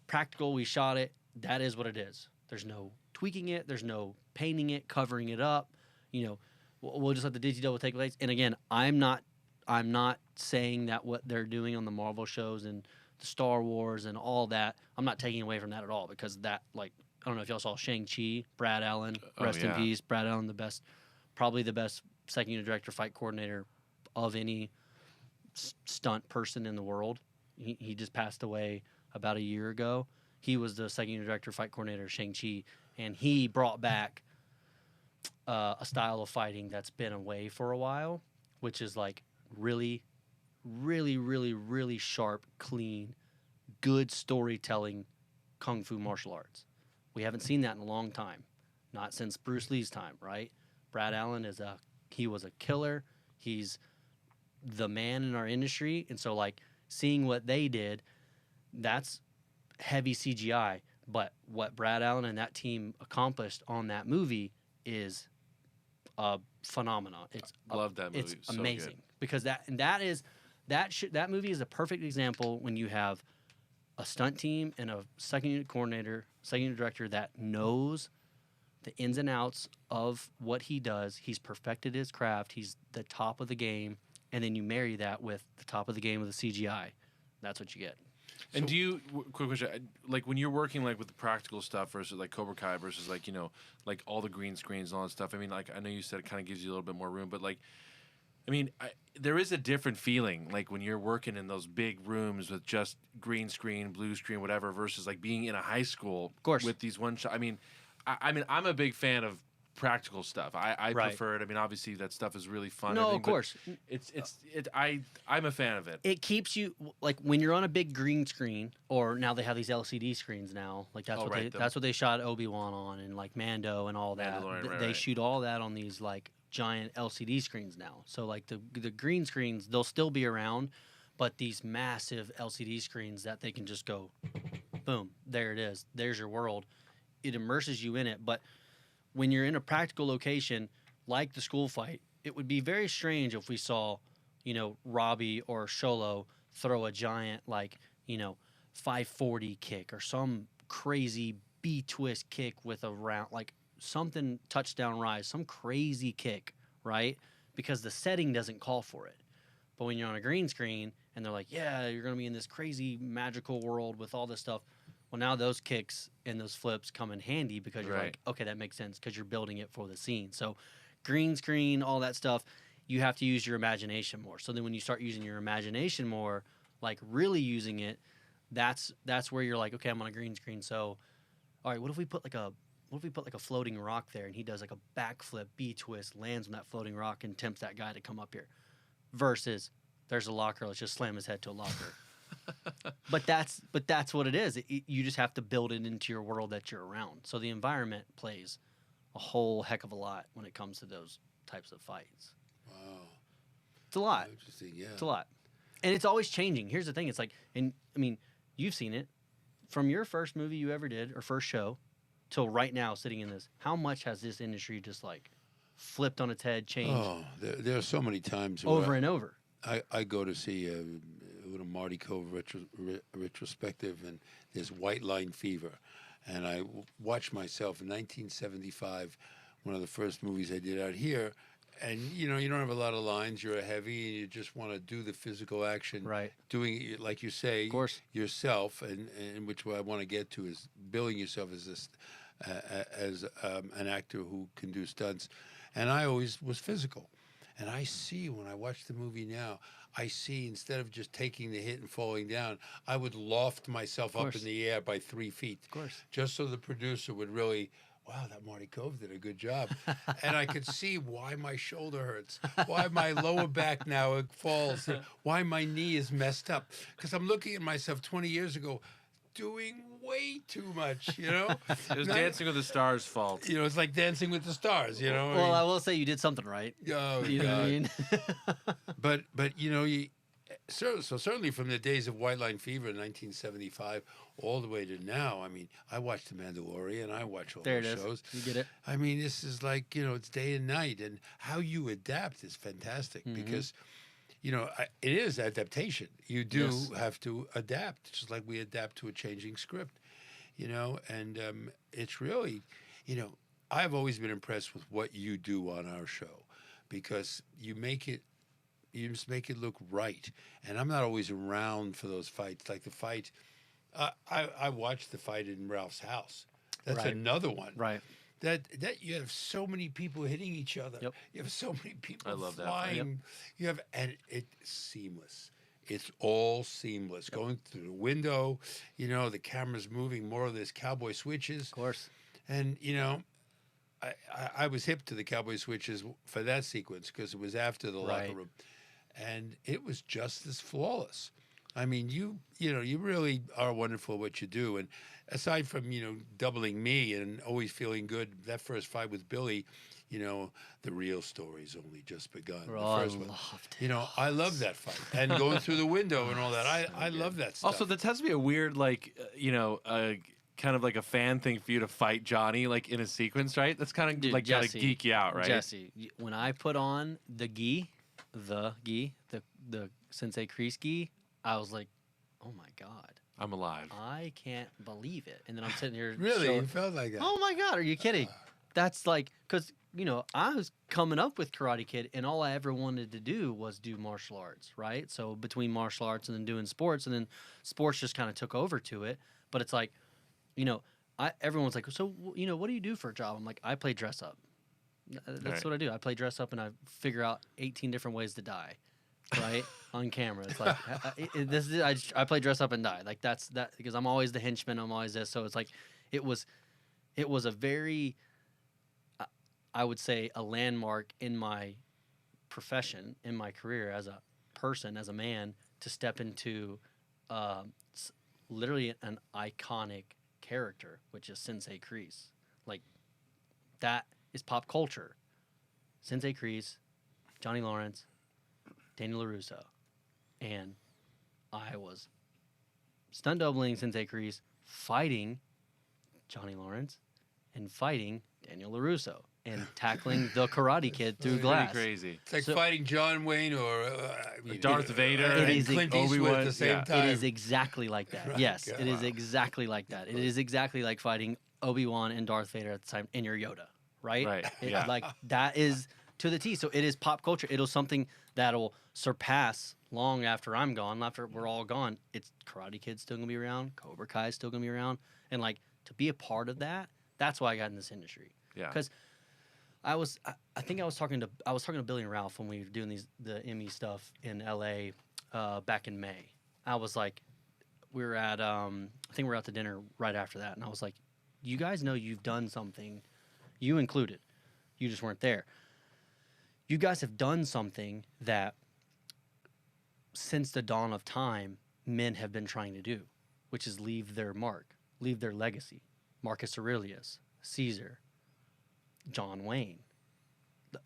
practical. We shot it. That is what it is. There's no tweaking it. There's no painting it, covering it up. You know, we'll just let the digi-double take place. And again, I'm not saying that what they're doing on the Marvel shows and the Star Wars and all that. I'm not taking away from that at all because that, like, I don't know if y'all saw Shang-Chi, Brad Allen, rest in peace. Brad Allen, probably the best second unit director, fight coordinator of any stunt person in the world. He just passed away about a year ago. He was the second unit director, fight coordinator of Shang-Chi, and he brought back a style of fighting that's been away for a while, which is like really, really, really, really sharp, clean, good storytelling kung fu martial arts. We haven't seen that in a long time, not since Bruce Lee's time, right? Brad Allen he was a killer. He's the man in our industry, and so like seeing what they did, that's heavy CGI. But what Brad Allen and that team accomplished on that movie is a phenomenon. Love that movie. It's So amazing good. because that movie is a perfect example when you have a stunt team and a second unit coordinator, second unit director that knows the ins and outs of what he does. He's perfected his craft. He's the top of the game, and then you marry that with the top of the game with the CGI. That's what you get. And do you, quick question, like when you're working like with the practical stuff versus like Cobra Kai versus like, you know, like all the green screens and all that stuff. I mean, like I know you said it kind of gives you a little bit more room, but like, I mean, there is a different feeling like when you're working in those big rooms with just green screen, blue screen, whatever, versus like being in a high school Of course. with these one shot. I mean, I'm a big fan of practical stuff. I Right. prefer it. I mean, obviously that stuff is really fun. No, of course. I'm a fan of it. It keeps you like when you're on a big green screen, or now they have these LCD screens now. Like that's that's what they shot Obi-Wan on, and like Mando and all that. They shoot all that on these like giant LCD screens now. So like the green screens, they'll still be around, but these massive LCD screens that they can just go, boom, there it is. There's your world. It immerses you in it. But when you're in a practical location like the school fight, it would be very strange if we saw, you know, Robbie or Sholo throw a giant, like, you know, 540 kick or some crazy B-twist kick with a round, like something touchdown rise, some crazy kick, right? Because the setting doesn't call for it. But when you're on a green screen and they're like, yeah, you're going to be in this crazy magical world with all this stuff. Well, now those kicks and those flips come in handy because you're like, okay, that makes sense because you're building it for the scene. So green screen, all that stuff, you have to use your imagination more. So then when you start using your imagination more, like really using it, that's where you're like, okay, I'm on a green screen. So, all right, what if we put like a floating rock there and he does like a backflip, B-twist, lands on that floating rock and tempts that guy to come up here versus there's a locker, let's just slam his head to a locker. But that's what it is. You just have to build it into your world that you're around. So the environment plays a whole heck of a lot when it comes to those types of fights. Wow. It's a lot. Interesting, yeah. It's a lot. And it's always changing. Here's the thing. It's like, and I mean, you've seen it. From your first movie you ever did or first show till right now sitting in this, how much has this industry just like flipped on its head, changed? Oh, there are so many times. Over and over. I go to see a little Martin Kove retrospective, and there's White Line Fever. And I watched myself in 1975, one of the first movies I did out here. And, you know, you don't have a lot of lines. You're a heavy, and you just want to do the physical action. Right. Doing it, like you say, of course, yourself, and which what I want to get to is building yourself as an actor who can do stunts. And I always was physical. And I see, when I watch the movie now, I see instead of just taking the hit and falling down, I would loft myself up in the air by 3 feet. Of course. Just so the producer would really, wow, that Marty Kove did a good job. And I could see why my shoulder hurts, why my lower back now it falls, why my knee is messed up. Because I'm looking at myself 20 years ago doing way too much, you know? It was Dancing with the Stars' fault. You know, it's like Dancing with the Stars, you know? Well, I will say you did something right. Oh, you know what I mean? But you know, so certainly from the days of White Line Fever in 1975 all the way to now, I mean, I watched The Mandalorian, I watch all those shows. You get it. I mean, this is like, you know, it's day and night, and how you adapt is fantastic because, you know, it is adaptation. You do have to adapt, just like we adapt to a changing script, you know, and it's really, you know, I've always been impressed with what you do on our show because you make it make it look right. And I'm not always around for those fights. Like the fight, I watched the fight in Ralph's house. That's Right. another one. Right. That you have so many people hitting each other. Yep. You have so many people I love that flying. fight. Yep. You have, and it's seamless. It's all seamless. Going through the window, the camera's moving, more of this cowboy switches. Of course. And, I was hip to the cowboy switches for that sequence because it was after the locker Right. room. And it was just as flawless. I mean, you really are wonderful at what you do. And aside from, doubling me and always feeling good, that first fight with Billy, the real story's only just begun. Bro, The first I one. loved it. I love that fight. And going through the window and all that. I love that stuff. Also, that has to be a weird, kind of like a fan thing for you to fight Johnny, like in a sequence, right? That's kind of Dude, like kind of Jesse, geek you out, right? Jesse, when I put on the Sensei Kreese gi, I was like, oh my God, I'm alive. I can't believe it. And then I'm sitting here. Really? showing- You felt like that? Oh my God, are you kidding? That's like, because, I was coming up with Karate Kid and all I ever wanted to do was do martial arts, right? So between martial arts and then doing sports, and then sports just kind of took over to it. But it's like, everyone's like, so, what do you do for a job? I'm like, I play dress up. That's Right. what I do. I play dress up and I figure out 18 different ways to die, right? On camera. It's like, I play dress up and die. Like that's that, because I'm always the henchman. I'm always this. So it's like, it was a very, I would say, a landmark in my profession, in my career as a person, as a man, to step into literally an iconic character, which is Sensei Kreese. Like, that is pop culture. Sensei Kreese, Johnny Lawrence, Daniel LaRusso. And I was stunt doubling Sensei Kreese, fighting Johnny Lawrence, and fighting Daniel LaRusso, and tackling the Karate Kid through Pretty glass. crazy. It's like So- fighting John Wayne or Darth Vader. and It is Clint Obi-Wan, Eastwood at the same yeah. time. It is exactly like that. Right, Yes, yeah. it is Wow. exactly like that. It is exactly like fighting Obi-Wan and Darth Vader at the time, and your Yoda, right? Right, It- yeah. Like, that is to the T. So it is pop culture. It'll something that'll surpass long after I'm gone, after we're all gone. It's Karate Kid's still gonna be around. Cobra Kai is still gonna be around, and like, to be a part of that, that's why I got in this industry. Yeah. Because I think I was talking to Billy and Ralph when we were doing the Emmy stuff in LA back in May. I was like, we were at I think we were out to dinner right after that, and I was like, you guys know you've done something, you included, you just weren't there. You guys have done something that since the dawn of time men have been trying to do, which is leave their mark, leave their legacy. Marcus Aurelius, Caesar, John Wayne.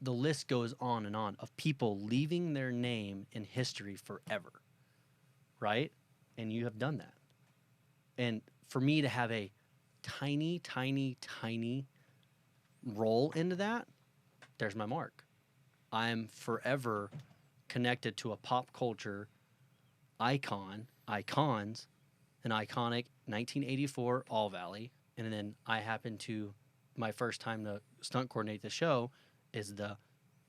The list goes on and on of people leaving their name in history forever, right? And you have done that. And for me to have a tiny, tiny, tiny role into that, there's my mark. I'm forever connected to a pop culture icons, an iconic 1984 All Valley, and then I happen to, my first time to stunt coordinate the show is the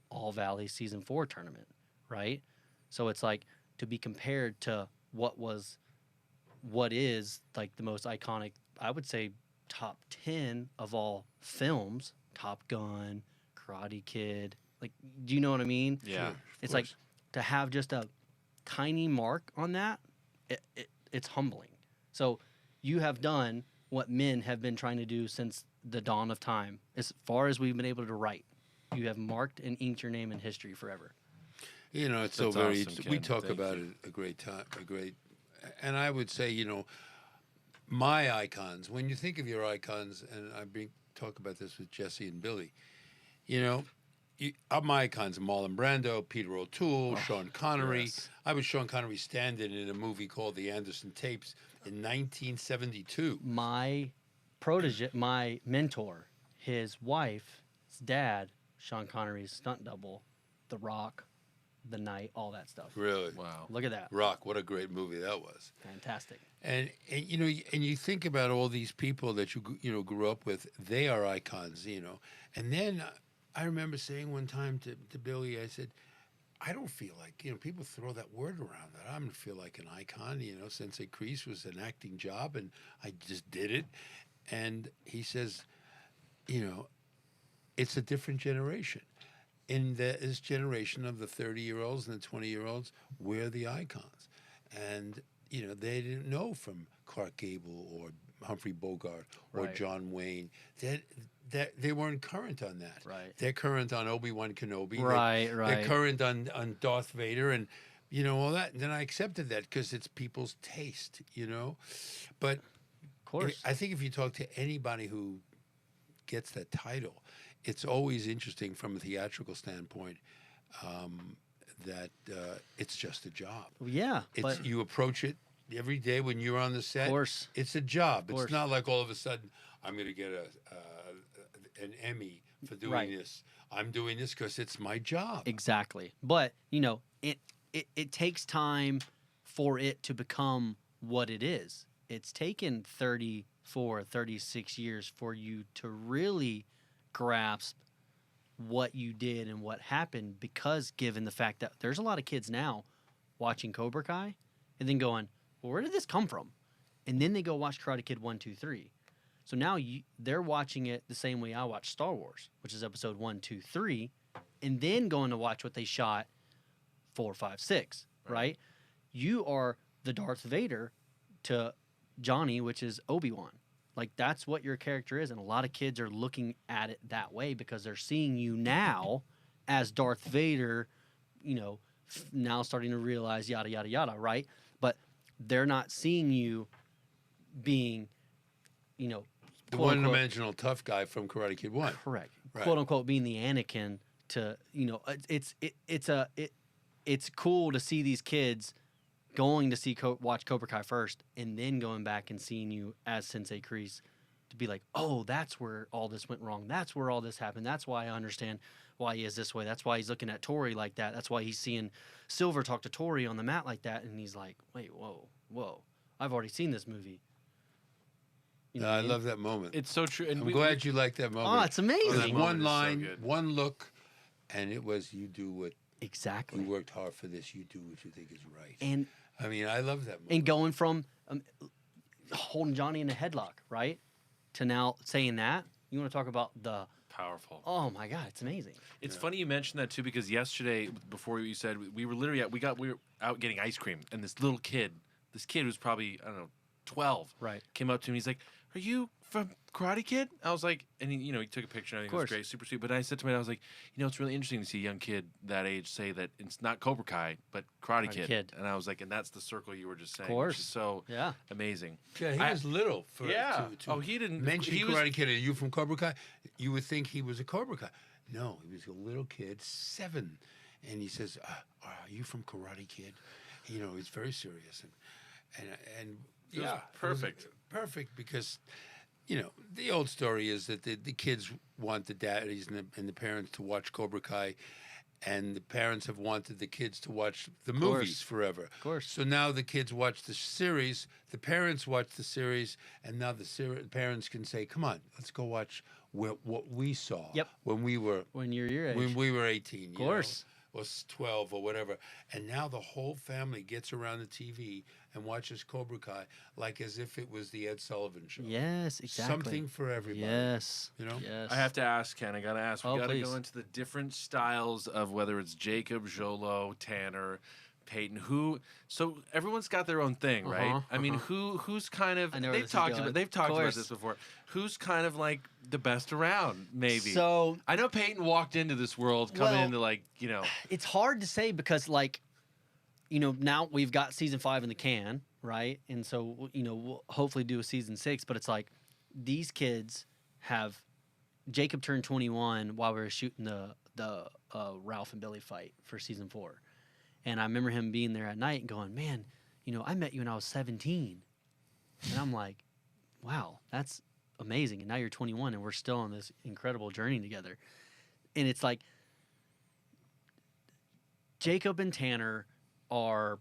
All Valley Season 4 tournament, right? So it's like, to be compared to what is like the most iconic, I would say top 10 of all films, Top Gun, Karate Kid, like, do you know what I mean? Yeah. It's like, to have just a tiny mark on that, it's humbling. So you have done what men have been trying to do since the dawn of time. As far as we've been able to write, you have marked and inked your name in history forever. It's so That's very. awesome, We Ken. talk Thank about you. it a great time, and I would say, my icons. When you think of your icons, and talk about this with Jesse and Billy, my icons: Marlon Brando, Peter O'Toole, Sean Connery. yes. I was Sean Connery stand-in in a movie called The Anderson Tapes in 1972. My protege, my mentor, his wife, his dad, Sean Connery's stunt double, The Rock, The Knight, all that stuff. Really? Wow. Look at that. Rock, what a great movie that was. Fantastic. And you think about all these people that you grew up with, they are icons, And then I remember saying one time to Billy, I said, I don't feel like, people throw that word around that I don't feel like an icon. Sensei Kreese was an acting job, and I just did it. And he says, it's a different generation. In this generation of the 30-year-olds and the 20-year-olds, we're the icons. And, they didn't know from Clark Gable or Humphrey Bogart or Right. John Wayne. That they weren't current on that. Right. They're current on Obi-Wan Kenobi. Right, They're right. current on Darth Vader and, all that. And then I accepted that because it's people's taste, But Of course. I think if you talk to anybody who gets that title, it's always interesting from a theatrical standpoint that it's just a job. Yeah, It's you approach it every day when you're on the set. of course. It's a job. course. It's not like all of a sudden I'm going to get an Emmy for doing Right. this. I'm doing this because it's my job. Exactly. But, it takes time for it to become what it is. It's taken 34, 36 years for you to really grasp what you did and what happened, because given the fact that there's a lot of kids now watching Cobra Kai and then going, well, where did this come from? And then they go watch Karate Kid 1, 2, 3. So now they're watching it the same way I watch Star Wars, which is episode 1, 2, 3, and then going to watch what they shot 4, 5, 6, right? You are the Darth Vader to Johnny, which is Obi-Wan. Like, that's what your character is, and a lot of kids are looking at it that way because they're seeing you now as Darth Vader, now starting to realize yada, yada, yada, right? But they're not seeing you being, The quote, unquote, one-dimensional tough guy from Karate Kid 1. correct, Right. quote unquote, being the Anakin to, it's cool to see these kids going to watch Cobra Kai first and then going back and seeing you as Sensei Kreese to be like, oh, that's where all this went wrong. That's where all this happened. That's why I understand why he is this way. That's why he's looking at Tori like that. That's why he's seeing Silver talk to Tori on the mat like that. And he's like, wait, whoa. I've already seen this movie. What I mean? love that moment. It's so true. And I'm glad you like that moment. Oh, it's amazing. There's That one moment is so line, good. one look, and it was, you do what Exactly. you worked hard for this. You do what you think is right. And I mean, I love that moment. and going from holding Johnny in a headlock, right, to now saying that, you want to talk about the, Powerful. oh my God, it's amazing. It's funny you mentioned that too, because yesterday, before you said, we were literally we were out getting ice cream, and this kid was probably, I don't know, 12, Right. came up to me. He's like, "Are you from Karate Kid?" I was like, and he took a picture. And I think it was course. great, super sweet. But I said to him, I was like, it's really interesting to see a young kid that age say that it's not Cobra Kai, but Karate Kid. And I was like, and that's the circle you were just saying. course. Which is so Yeah. amazing. Yeah, he was little for Yeah. to He didn't mention he Karate was, Kid. Are you from Cobra Kai? You would think he was a Cobra Kai. No, he was a little kid, 7, and he says, "Are you from Karate Kid?" He's very serious, and It was yeah, perfect. Perfect because. The old story is that the kids want the daddies and the parents to watch Cobra Kai, and the parents have wanted the kids to watch the movies forever. Of course. So now the kids watch the series, the parents watch the series, and now the parents can say, "Come on, let's go watch what we saw Yep. when we were When you're your age. when we were 18, Of course. or 12 or whatever." And now the whole family gets around the TV and watches Cobra Kai like as if it was the Ed Sullivan Show. Yes, exactly. Something for everybody. Yes. Yes. I have to ask, Ken. I gotta ask. We Oh, gotta please. go into the different styles of whether it's Jacob, Jolo, Tanner, Peyton. So everyone's got their own thing, right? Uh-huh, I mean, who's kind of? I know where They've this is talked going. about. They've Of talked about course. this before. Who's kind of like the best around? Maybe. So I know Peyton walked into this world coming Well, into it's hard to say because, now we've got season 5 in the can, right? And so, we'll hopefully do a season 6. But it's like these kids have. Jacob turned 21 while we were shooting the Ralph and Billy fight for season 4, and I remember him being there at night and going, "Man, I met you when I was 17," and I'm like, "Wow, that's amazing!" And now you're 21, and we're still on this incredible journey together. And it's like Jacob and Tanner are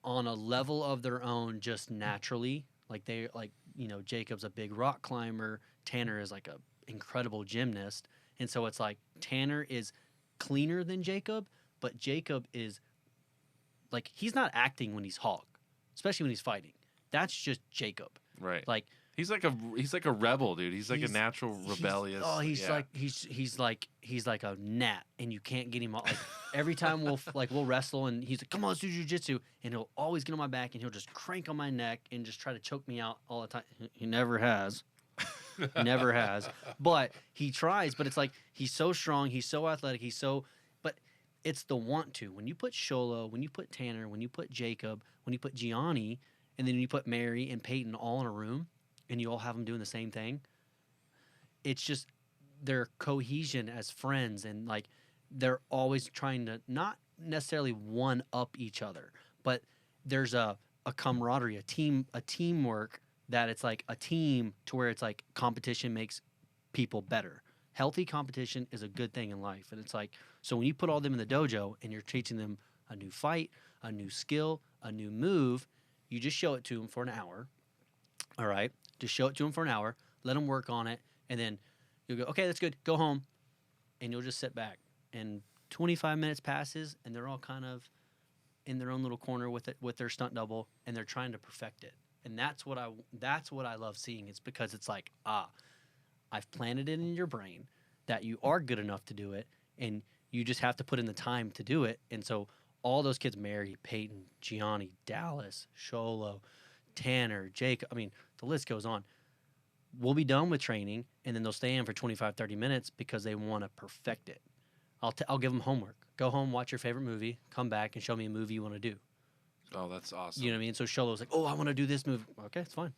on a level of their own just naturally. Jacob's a big rock climber. Tanner is like a incredible gymnast. And so it's like Tanner is cleaner than Jacob, but Jacob is like he's not acting when he's Hawk, especially when he's fighting. That's just Jacob. Right. Like he's like a rebel, dude. He's like a natural rebellious. He's like a gnat, and you can't get him off. Like every time we'll wrestle, and he's like, "Come on, let's do jujitsu," and he'll always get on my back, and he'll just crank on my neck and just try to choke me out all the time. He never has. Never has. But he tries, but it's like he's so strong, he's so athletic, but it's the want to. When you put Sholo, when you put Tanner, when you put Jacob, when you put Gianni, and then you put Mary and Peyton all in a room and you all have them doing the same thing, it's just their cohesion as friends, and like they're always trying to not necessarily one up each other, but there's a camaraderie, a teamwork, that it's like a team to where it's like competition makes people better. Healthy competition is a good thing in life. And it's like, so when you put all them in the dojo and you're teaching them a new fight, a new skill, a new move, you just show it to them for an hour. All right. Just show it to them for an hour, let them work on it. And then you'll go, okay, that's good. Go home. And you'll just sit back, and 25 minutes passes and they're all kind of in their own little corner with their stunt double, and they're trying to perfect it. And that's what I love seeing. It's because it's like, I've planted it in your brain that you are good enough to do it, and you just have to put in the time to do it. And so all those kids, Mary, Peyton, Gianni, Dallas, Sholo, Tanner, Jake, I mean, the list goes on. We'll be done with training, and then they'll stay in for 25, 30 minutes because they want to perfect it. I'll give them homework. Go home, watch your favorite movie, come back, and show me a movie you want to do. Oh, that's awesome. You know what I mean? So Sholo's like, oh, I want to do this move. Okay, it's fine.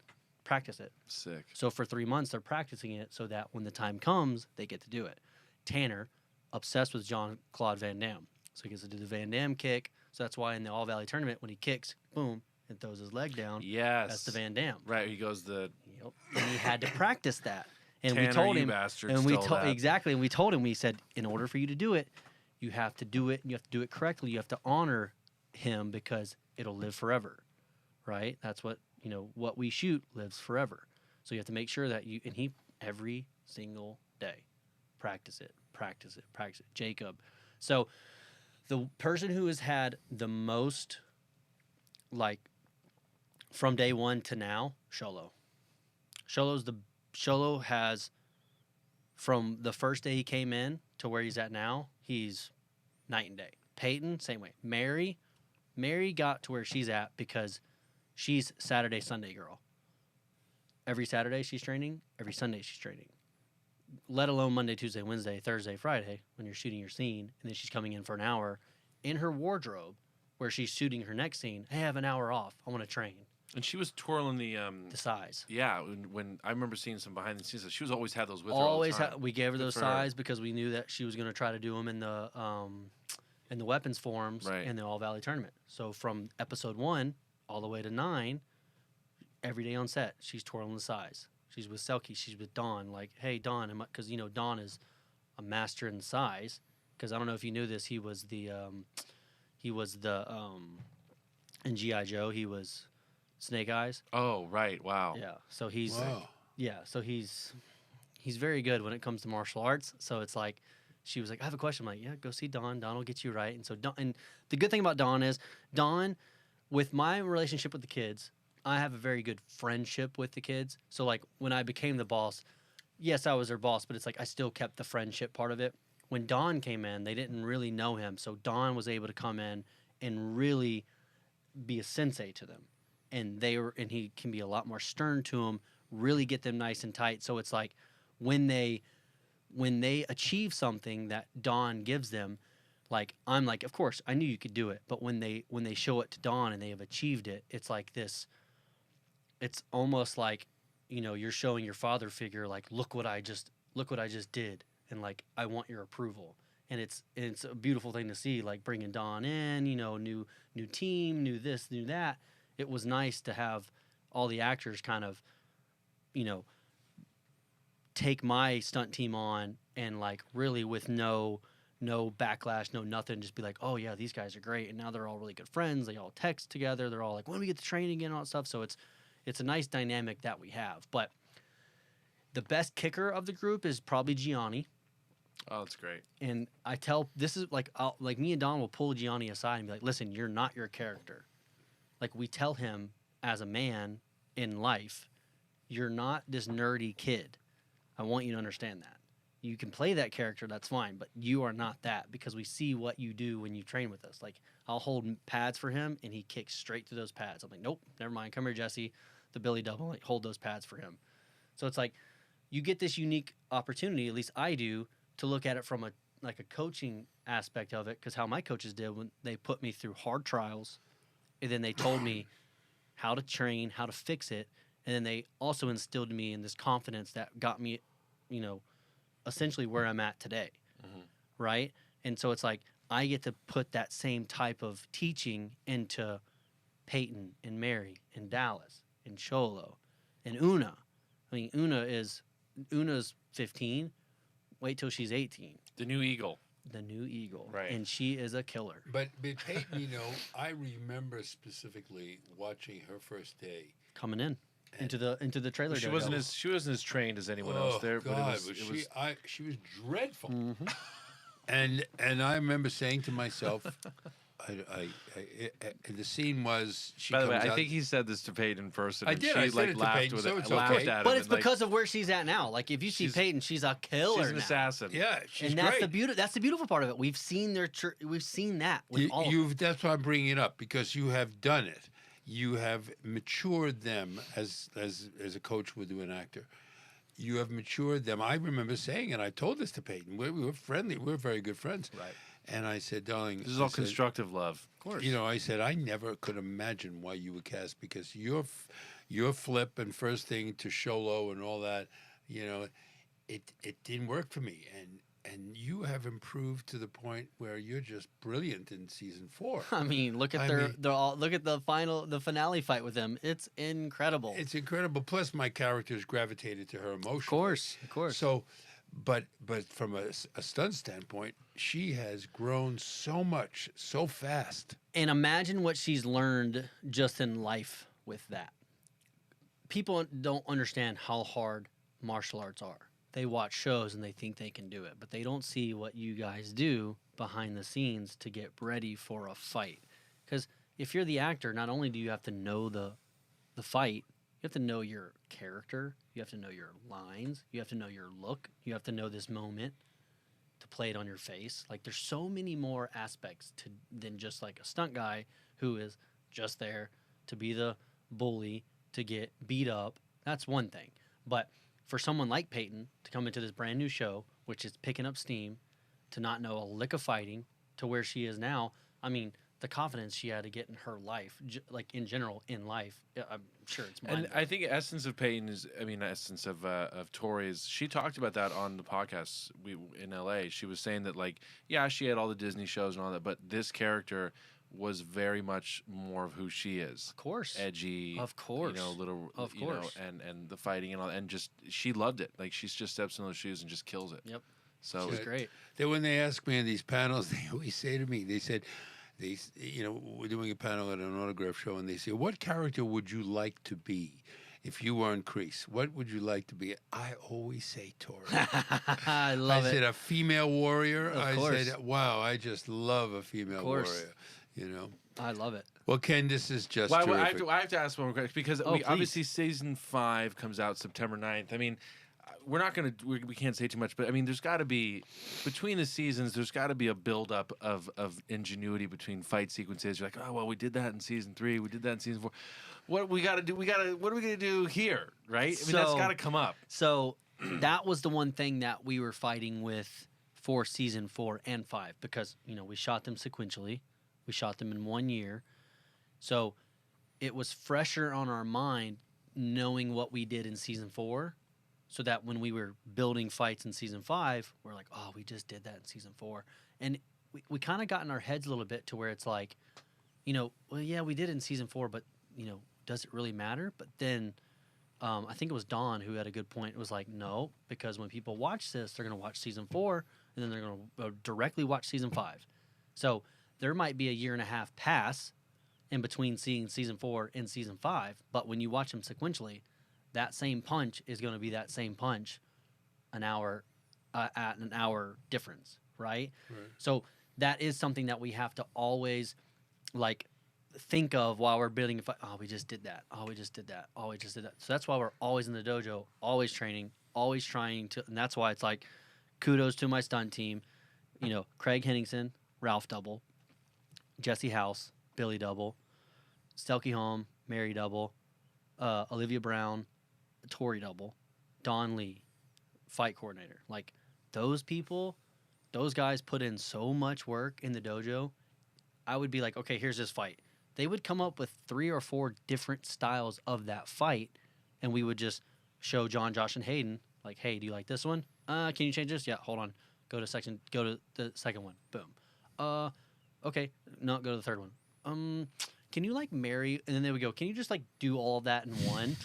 Practice it. Sick. So for 3 months, they're practicing it so that when the time comes, they get to do it. Tanner, obsessed with Jean-Claude Van Damme. So he gets to do the Van Damme kick. So that's why in the All Valley tournament, when he kicks, boom, and throws his leg down. Yes. That's the Van Damme. Right, he goes Yep. And he had to practice that. And Tanner, we told you him, bastard, and we stole that. exactly, and we told him, we said, in order for you to do it, you have to do it, and you have to do it correctly. You have to honor him because it'll live forever, right? That's what, what we shoot lives forever. So you have to make sure that he every single day, practice it. Jacob. So the person who has had the most, like, from day one to now, Sholo. Sholo has, from the first day he came in to where he's at now, he's night and day. Peyton, same way. Mary got to where she's at because she's Saturday, Sunday girl. Every Saturday she's training. Every Sunday she's training. Let alone Monday, Tuesday, Wednesday, Thursday, Friday when you're shooting your scene, and then she's coming in for an hour in her wardrobe where she's shooting her next scene. Hey, I have an hour off. I want to train. And she was twirling the size. Yeah, when I remember seeing some behind the scenes, she was always had those with her all the time. We gave her Good those for her. size because we knew that she was going to try to do them in the weapons forums Right. in the All Valley tournament. So from episode 1 all the way to 9, every day on set, she's twirling the size. She's with Selkie. She's with Don. Like, hey, Don, because Don is a master in size. Because I don't know if you knew this, he was the in GI Joe, he was Snake Eyes. Oh, right. Wow. Yeah. So he's Wow. he's very good when it comes to martial arts. So it's like, she was like, I have a question. I'm like, yeah, go see Don. Don will get you right. And so and the good thing about Don is, with my relationship with the kids, I have a very good friendship with the kids. So like when I became the boss, yes, I was their boss, but it's like I still kept the friendship part of it. When Don came in, they didn't really know him. So Don was able to come in and really be a sensei to them. And he can be a lot more stern to them, really get them nice and tight. So it's like when they achieve something that Don gives them, like, I'm like, of course, I knew you could do it. But when they show it to Don and they have achieved it, it's like this, it's almost like, you're showing your father figure, like, look what I just did. And like, I want your approval. And it's a beautiful thing to see, like bringing Don in, new team, new this, new that. It was nice to have all the actors kind of, take my stunt team on and like really with no backlash, no nothing, just be like, oh yeah, these guys are great. And now they're all really good friends. They all text together. They're all like, when do we get to train again and all that stuff. So it's a nice dynamic that we have. But the best kicker of the group is probably Gianni. Oh, that's great. And I tell this is like like me and Don will pull Gianni aside and be like, listen, you're not your character. Like we tell him as a man in life, you're not this nerdy kid. I want you to understand that. You can play that character, that's fine, but you are not that because we see what you do when you train with us. Like I'll hold pads for him and he kicks straight through those pads. I'm like, nope, never mind. Come here, Jesse. The Billy double, like hold those pads for him. So it's like you get this unique opportunity, at least I do, to look at it from a coaching aspect of it, because how my coaches did when they put me through hard trials, and then they told me how to train, how to fix it, and then they also instilled in me in this confidence that got me, essentially where I'm at today, right? And so it's like I get to put that same type of teaching into Peyton and Mary and Dallas and Cholo and Una. I mean, Una's 15. Wait till she's 18. The new Eagle. The new Eagle. Right. And she is a killer. But Peyton, I remember specifically watching her first day. Coming in into the trailer. She wasn't as trained as anyone else there. God, but she was dreadful. Mm-hmm. And I remember saying to myself, the scene was she. By the way, comes I out- think he said this to Peyton in person. I and did. She I said it to laughed Peyton, with so it, it's laughed okay. at him. But it's and, because of where she's at now. Like if you see Peyton, she's a killer. she's an now. assassin. Yeah, she's And that's great. that's the beautiful part of it. We've seen we've seen that with all. That's why I'm bringing it up, because you have done it. You have matured them as a coach would do an actor. You have matured them. I remember saying, and I told this to Peyton. We were friendly. We were very good friends. Right. And I said, darling, This is all constructive love. Of course. I said, I never could imagine why you would cast, because your flip and first thing to Sholo and all that, it didn't work for me. And you have improved to the point where you're just brilliant in season 4. I mean, look at look at the finale fight with them. It's incredible. It's incredible. Plus, my characters gravitated to her emotionally. Of course. So, but from a stunt standpoint, she has grown so much, so fast. And imagine what she's learned just in life with that. People don't understand how hard martial arts are. They watch shows and they think they can do it, but they don't see what you guys do behind the scenes to get ready for a fight. Because if you're the actor, not only do you have to know the fight, you have to know your character, you have to know your lines, you have to know your look, you have to know this moment to play it on your face. Like there's so many more aspects than just like a stunt guy who is just there to be the bully, to get beat up. That's one thing. But for someone like Peyton to come into this brand new show, which is picking up steam, to not know a lick of fighting, to where she is now, I mean, the confidence she had to get in her life, like in general in life, I'm sure it's mind. And I think essence of Peyton essence of Tori is, she talked about that on the podcast in LA. She was saying that, like, yeah, she had all the Disney shows and all that, but this character was very much more of who she is. Of course. Edgy. Of course. Little, of course. and the fighting and all, and just, she loved it. Like, she just steps in those shoes and just kills it. Yep. So It was great. Then when they ask me in these panels, they always say to me, they said, we're doing a panel at an autograph show, and they say, what character would you like to be if you were in Crease? What would you like to be? I always say Tori. I love I it. said a female warrior. Of I course. said, wow, I just love a female course. warrior. I love it. Well, Ken, this is just well, terrific. I have to ask one more question, because Oh, please. obviously season 5 comes out September 9th. I mean, we're not going to, we can't say too much, but I mean, there's got to be, between the seasons, there's got to be a buildup of ingenuity between fight sequences. You're like, oh, well, we did that in season 3, we did that in season 4. What we got to do, what are we going to do here, right? I mean, that's got to come up. So that was the one thing that we were fighting with for season 4 and 5, because, we shot them sequentially. We shot them in 1 year. So it was fresher on our mind knowing what we did in season 4, so that when we were building fights in season 5, we're like, oh, we just did that in season 4. And we kind of got in our heads a little bit to where it's like, well, yeah, we did it in season 4, but, does it really matter? But then I think it was Dawn who had a good point. It was like, no, because when people watch this, they're going to watch season 4, and then they're going to directly watch season 5. So there might be a year and a half pass in between seeing season 4 and season 5, but when you watch them sequentially, that same punch is going to be that same punch an hour at an hour difference, right? Right. So that is something that we have to always like think of while we're building a fight. Oh, we just did that. Oh, we just did that. Oh, we just did that. So that's why we're always in the dojo, always training, always trying to. And that's why it's like, kudos to my stunt team. You know, Craig Henningsen, Ralph Double, Jesse House, Billy Double, Stelky Holm, Mary Double, Olivia Brown, Tori Double, Don Lee, fight coordinator. Like those people, those guys put in so much work in the dojo. I would be like, okay, here's this fight. They would come up with 3 or 4 different styles of that fight, and we would just show John, Josh, and Hayden, like, hey, do you like this one? Can you change this? Yeah, hold on. Go to the second one. Boom. Okay. No, go to the third one. Can you like marry? And then they would go, can you just like do all of that in one?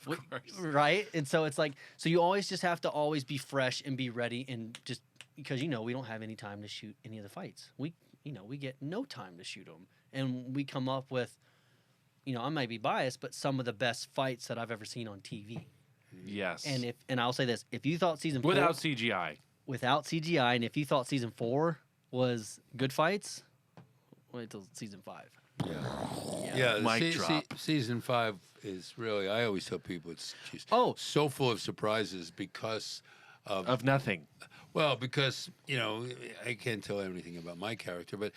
Of course. Right? And so it's like, so you always just have to always be fresh and be ready, and just because, you know, we don't have any time to shoot any of the fights. We get no time to shoot them. And we come up with, you know, I might be biased, but some of the best fights that I've ever seen on TV. Yes. And I'll say this, if you thought season 4 without CGI. without CGI, and if you thought season 4 was good fights, wait till season 5. Yeah, Mic drop. Season 5 is really, I always tell people it's just Oh. so full of surprises because Of nothing. well, because, you know, I can't tell anything about my character, but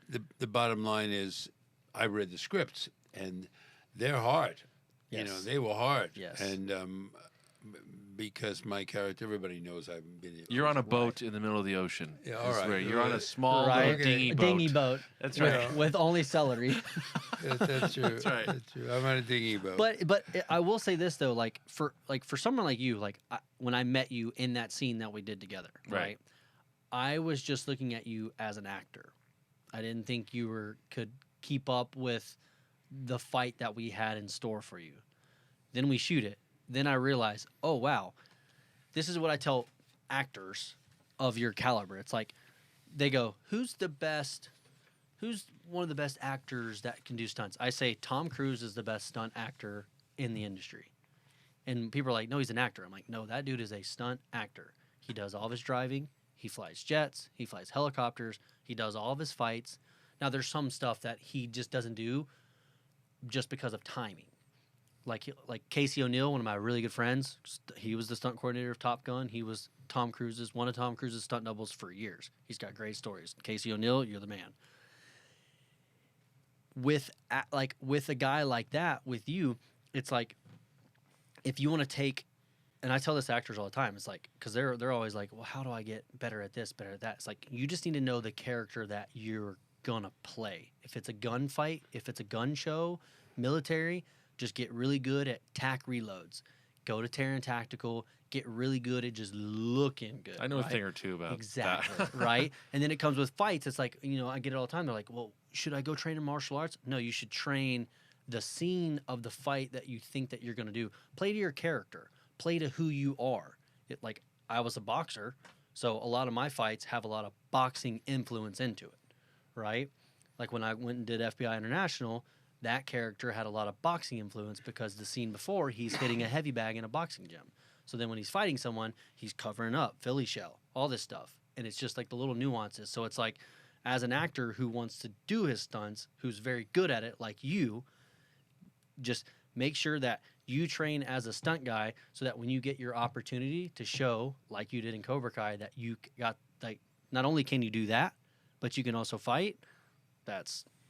the bottom line is I read the scripts and they're hard. Yes. You know, they were hard. Yes. And because my character, everybody knows I've been. You're on a boat in the middle of the ocean. Yeah, all Is right. where you're on a small Right. little dinghy A boat. dinghy boat. That's with, right. with only celery. That's true. That's right. That's true. I'm on a dinghy boat. But I will say this though, like for someone like you, like when I met you in that scene that we did together, Right. right? I was just looking at you as an actor. I didn't think you could keep up with the fight that we had in store for you. Then we shoot it. Then I realized, oh wow, this is what I tell actors of your caliber. It's like they go, who's one of the best actors that can do stunts? I say Tom Cruise is the best stunt actor in the industry. And people are like, no, he's an actor. I'm like, no, that dude is a stunt actor. He does all of his driving. He flies jets. He flies helicopters. He does all of his fights. Now, there's some stuff that he just doesn't do just because of timing. Like Casey O'Neill, one of my really good friends, he was the stunt coordinator of Top Gun. He was one of Tom Cruise's stunt doubles for years. He's got great stories. Casey O'Neill, you're the man. With a guy like that, with you, it's like if you want to take, and I tell this to actors all the time, it's like, because they're always like, well, how do I get better at this, better at that? It's like you just need to know the character that you're gonna play. If it's a gunfight, if it's a gun show, military, just get really good at tack reloads. Go to Terran Tactical, get really good at just looking good. I know right? a thing or two about Exactly, that. right? And then it comes with fights. It's like, you know, I get it all the time. They're like, well, should I go train in martial arts? No, you should train the scene of the fight that you think that you're going to do. Play to your character. Play to who you are. Like, I was a boxer, so a lot of my fights have a lot of boxing influence into it, right? Like when I went and did FBI International, that character had a lot of boxing influence because the scene before, he's hitting a heavy bag in a boxing gym. So then when he's fighting someone, he's covering up, Philly shell, all this stuff. And it's just like the little nuances. So it's like, as an actor who wants to do his stunts, who's very good at it, like you, just make sure that you train as a stunt guy so that when you get your opportunity to show, like you did in Cobra Kai, that you got, like, not only can you do that, but you can also fight.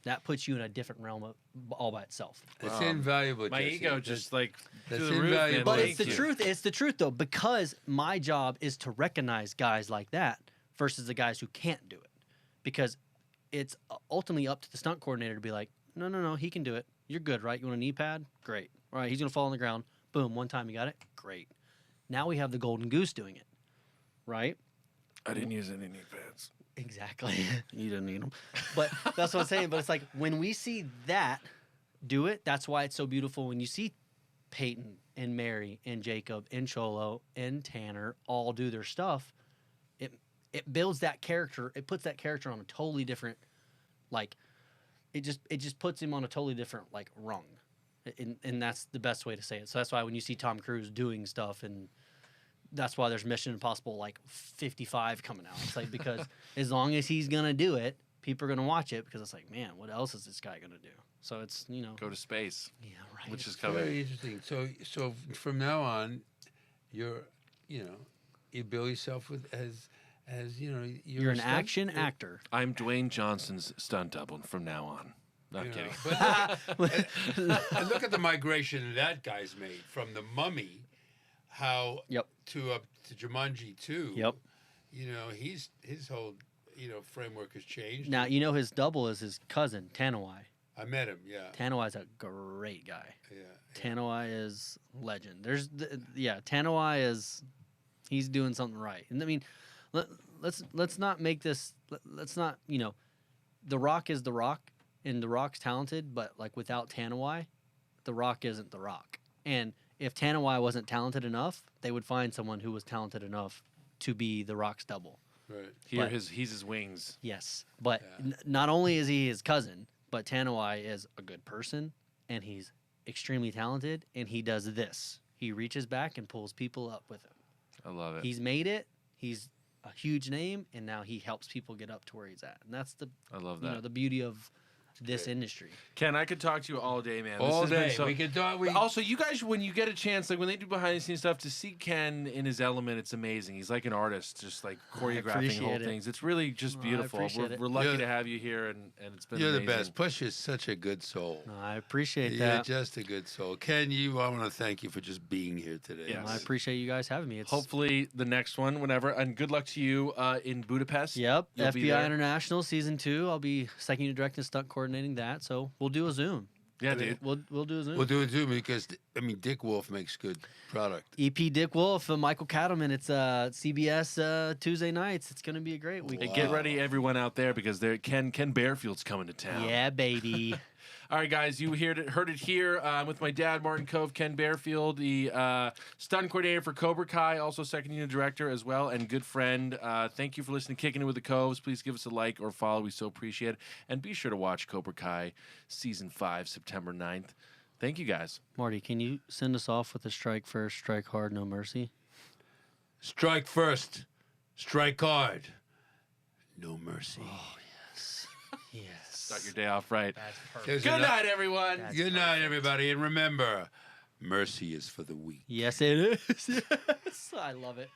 That puts you in a different realm all by itself. It's invaluable. My Jesse. ego just like that's through the roof, man. invaluable. But Thank it's the you. truth. It's the truth, though, because my job is to recognize guys like that versus the guys who can't do it. Because it's ultimately up to the stunt coordinator to be like, no, he can do it. You're good, right? You want a knee pad? Great. All right, he's going to fall on the ground. Boom, one time you got it? Great. Now we have the golden goose doing it, right? I didn't use any knee pads. Exactly. You didn't need them. But that's what I'm saying. But it's like when we see that do it, that's why it's so beautiful when you see Peyton and Mary and Jacob and Cholo and Tanner all do their stuff. It builds that character. It puts that character on a totally different, like, it just puts him on a totally different, like, rung. And that's the best way to say it. So that's why when you see Tom Cruise doing stuff and that's why there's Mission Impossible like 55 coming out. It's like because as long as he's gonna do it, people are gonna watch it because it's like, man, what else is this guy gonna do? So it's Go to space, yeah, right. which is coming. Very interesting. So from now on, you bill yourself as You're a an stunt- action actor. I'm Dwayne Johnson's stunt double from now on. Not you know. kidding. But and look at the migration that guy's made from the Mummy, Yep. to Jumanji 2. Yep. His whole framework has changed. Now his double is his cousin Tanawai. I met him. Yeah. Tanawai's a great guy. Yeah. Tanawai is legend. Tanawai is he's doing something right. And I mean, let's not make this. Let's not The Rock is The Rock, and The Rock's talented, but like without Tanawai, The Rock isn't The Rock. And if Tanawai wasn't talented enough, they would find someone who was talented enough to be The Rock's double. Right. He's his wings. Yes, but Yeah. Not only is he his cousin, but Tanawai is a good person, and he's extremely talented, and he does this. He reaches back and pulls people up with him. I love it. He's made it. He's a huge name, and now he helps people get up to where he's at. And that's I love that. the beauty of this great. industry. Ken, I could talk to you all day, man. All This has been day. so- We could talk. But also, you guys, when you get a chance, like when they do behind the scenes stuff, to see Ken in his element, it's amazing. He's like an artist, just like choreographing appreciate whole it. things. It's really just I beautiful. appreciate it. We're lucky You're- to have you here, and it's been You're amazing. the best. Plus, you're such a good soul. No, I appreciate You're that. just a good soul. Ken, I want to thank you for just being here today. Yes. I appreciate you guys having me. It's, Hopefully, the next one, whenever, and good luck to you in Budapest. Yep, You'll be FBI there. International Season 2. I'll be second unit directing, stunt coordinating that. So we'll do a Zoom. Yeah, dude. We'll do a Zoom. We'll do it too because Dick Wolf makes good product. EP Dick Wolf, Michael Cattleman. It's CBS Tuesday nights. It's gonna be a great week. Hey, Wow. get ready, everyone out there, because Ken Barefield's coming to town. Yeah, baby. All right, guys, you heard it here. I'm with my dad, Martin Kove, Ken Barefield, the stunt coordinator for Cobra Kai, also second unit director as well, and good friend. Thank you for listening to Kicking It with the Koves. Please give us a like or follow. We so appreciate it. And be sure to watch Cobra Kai Season 5, September 9th. Thank you, guys. Marty, can you send us off with a strike first, strike hard, no mercy? Strike first, strike hard, no mercy. Yes. Start your day off right. That's perfect. There's Good enough- night, everyone. That's Good night, everybody, and remember, mercy is for the weak. Yes, it is. Yes. I love it.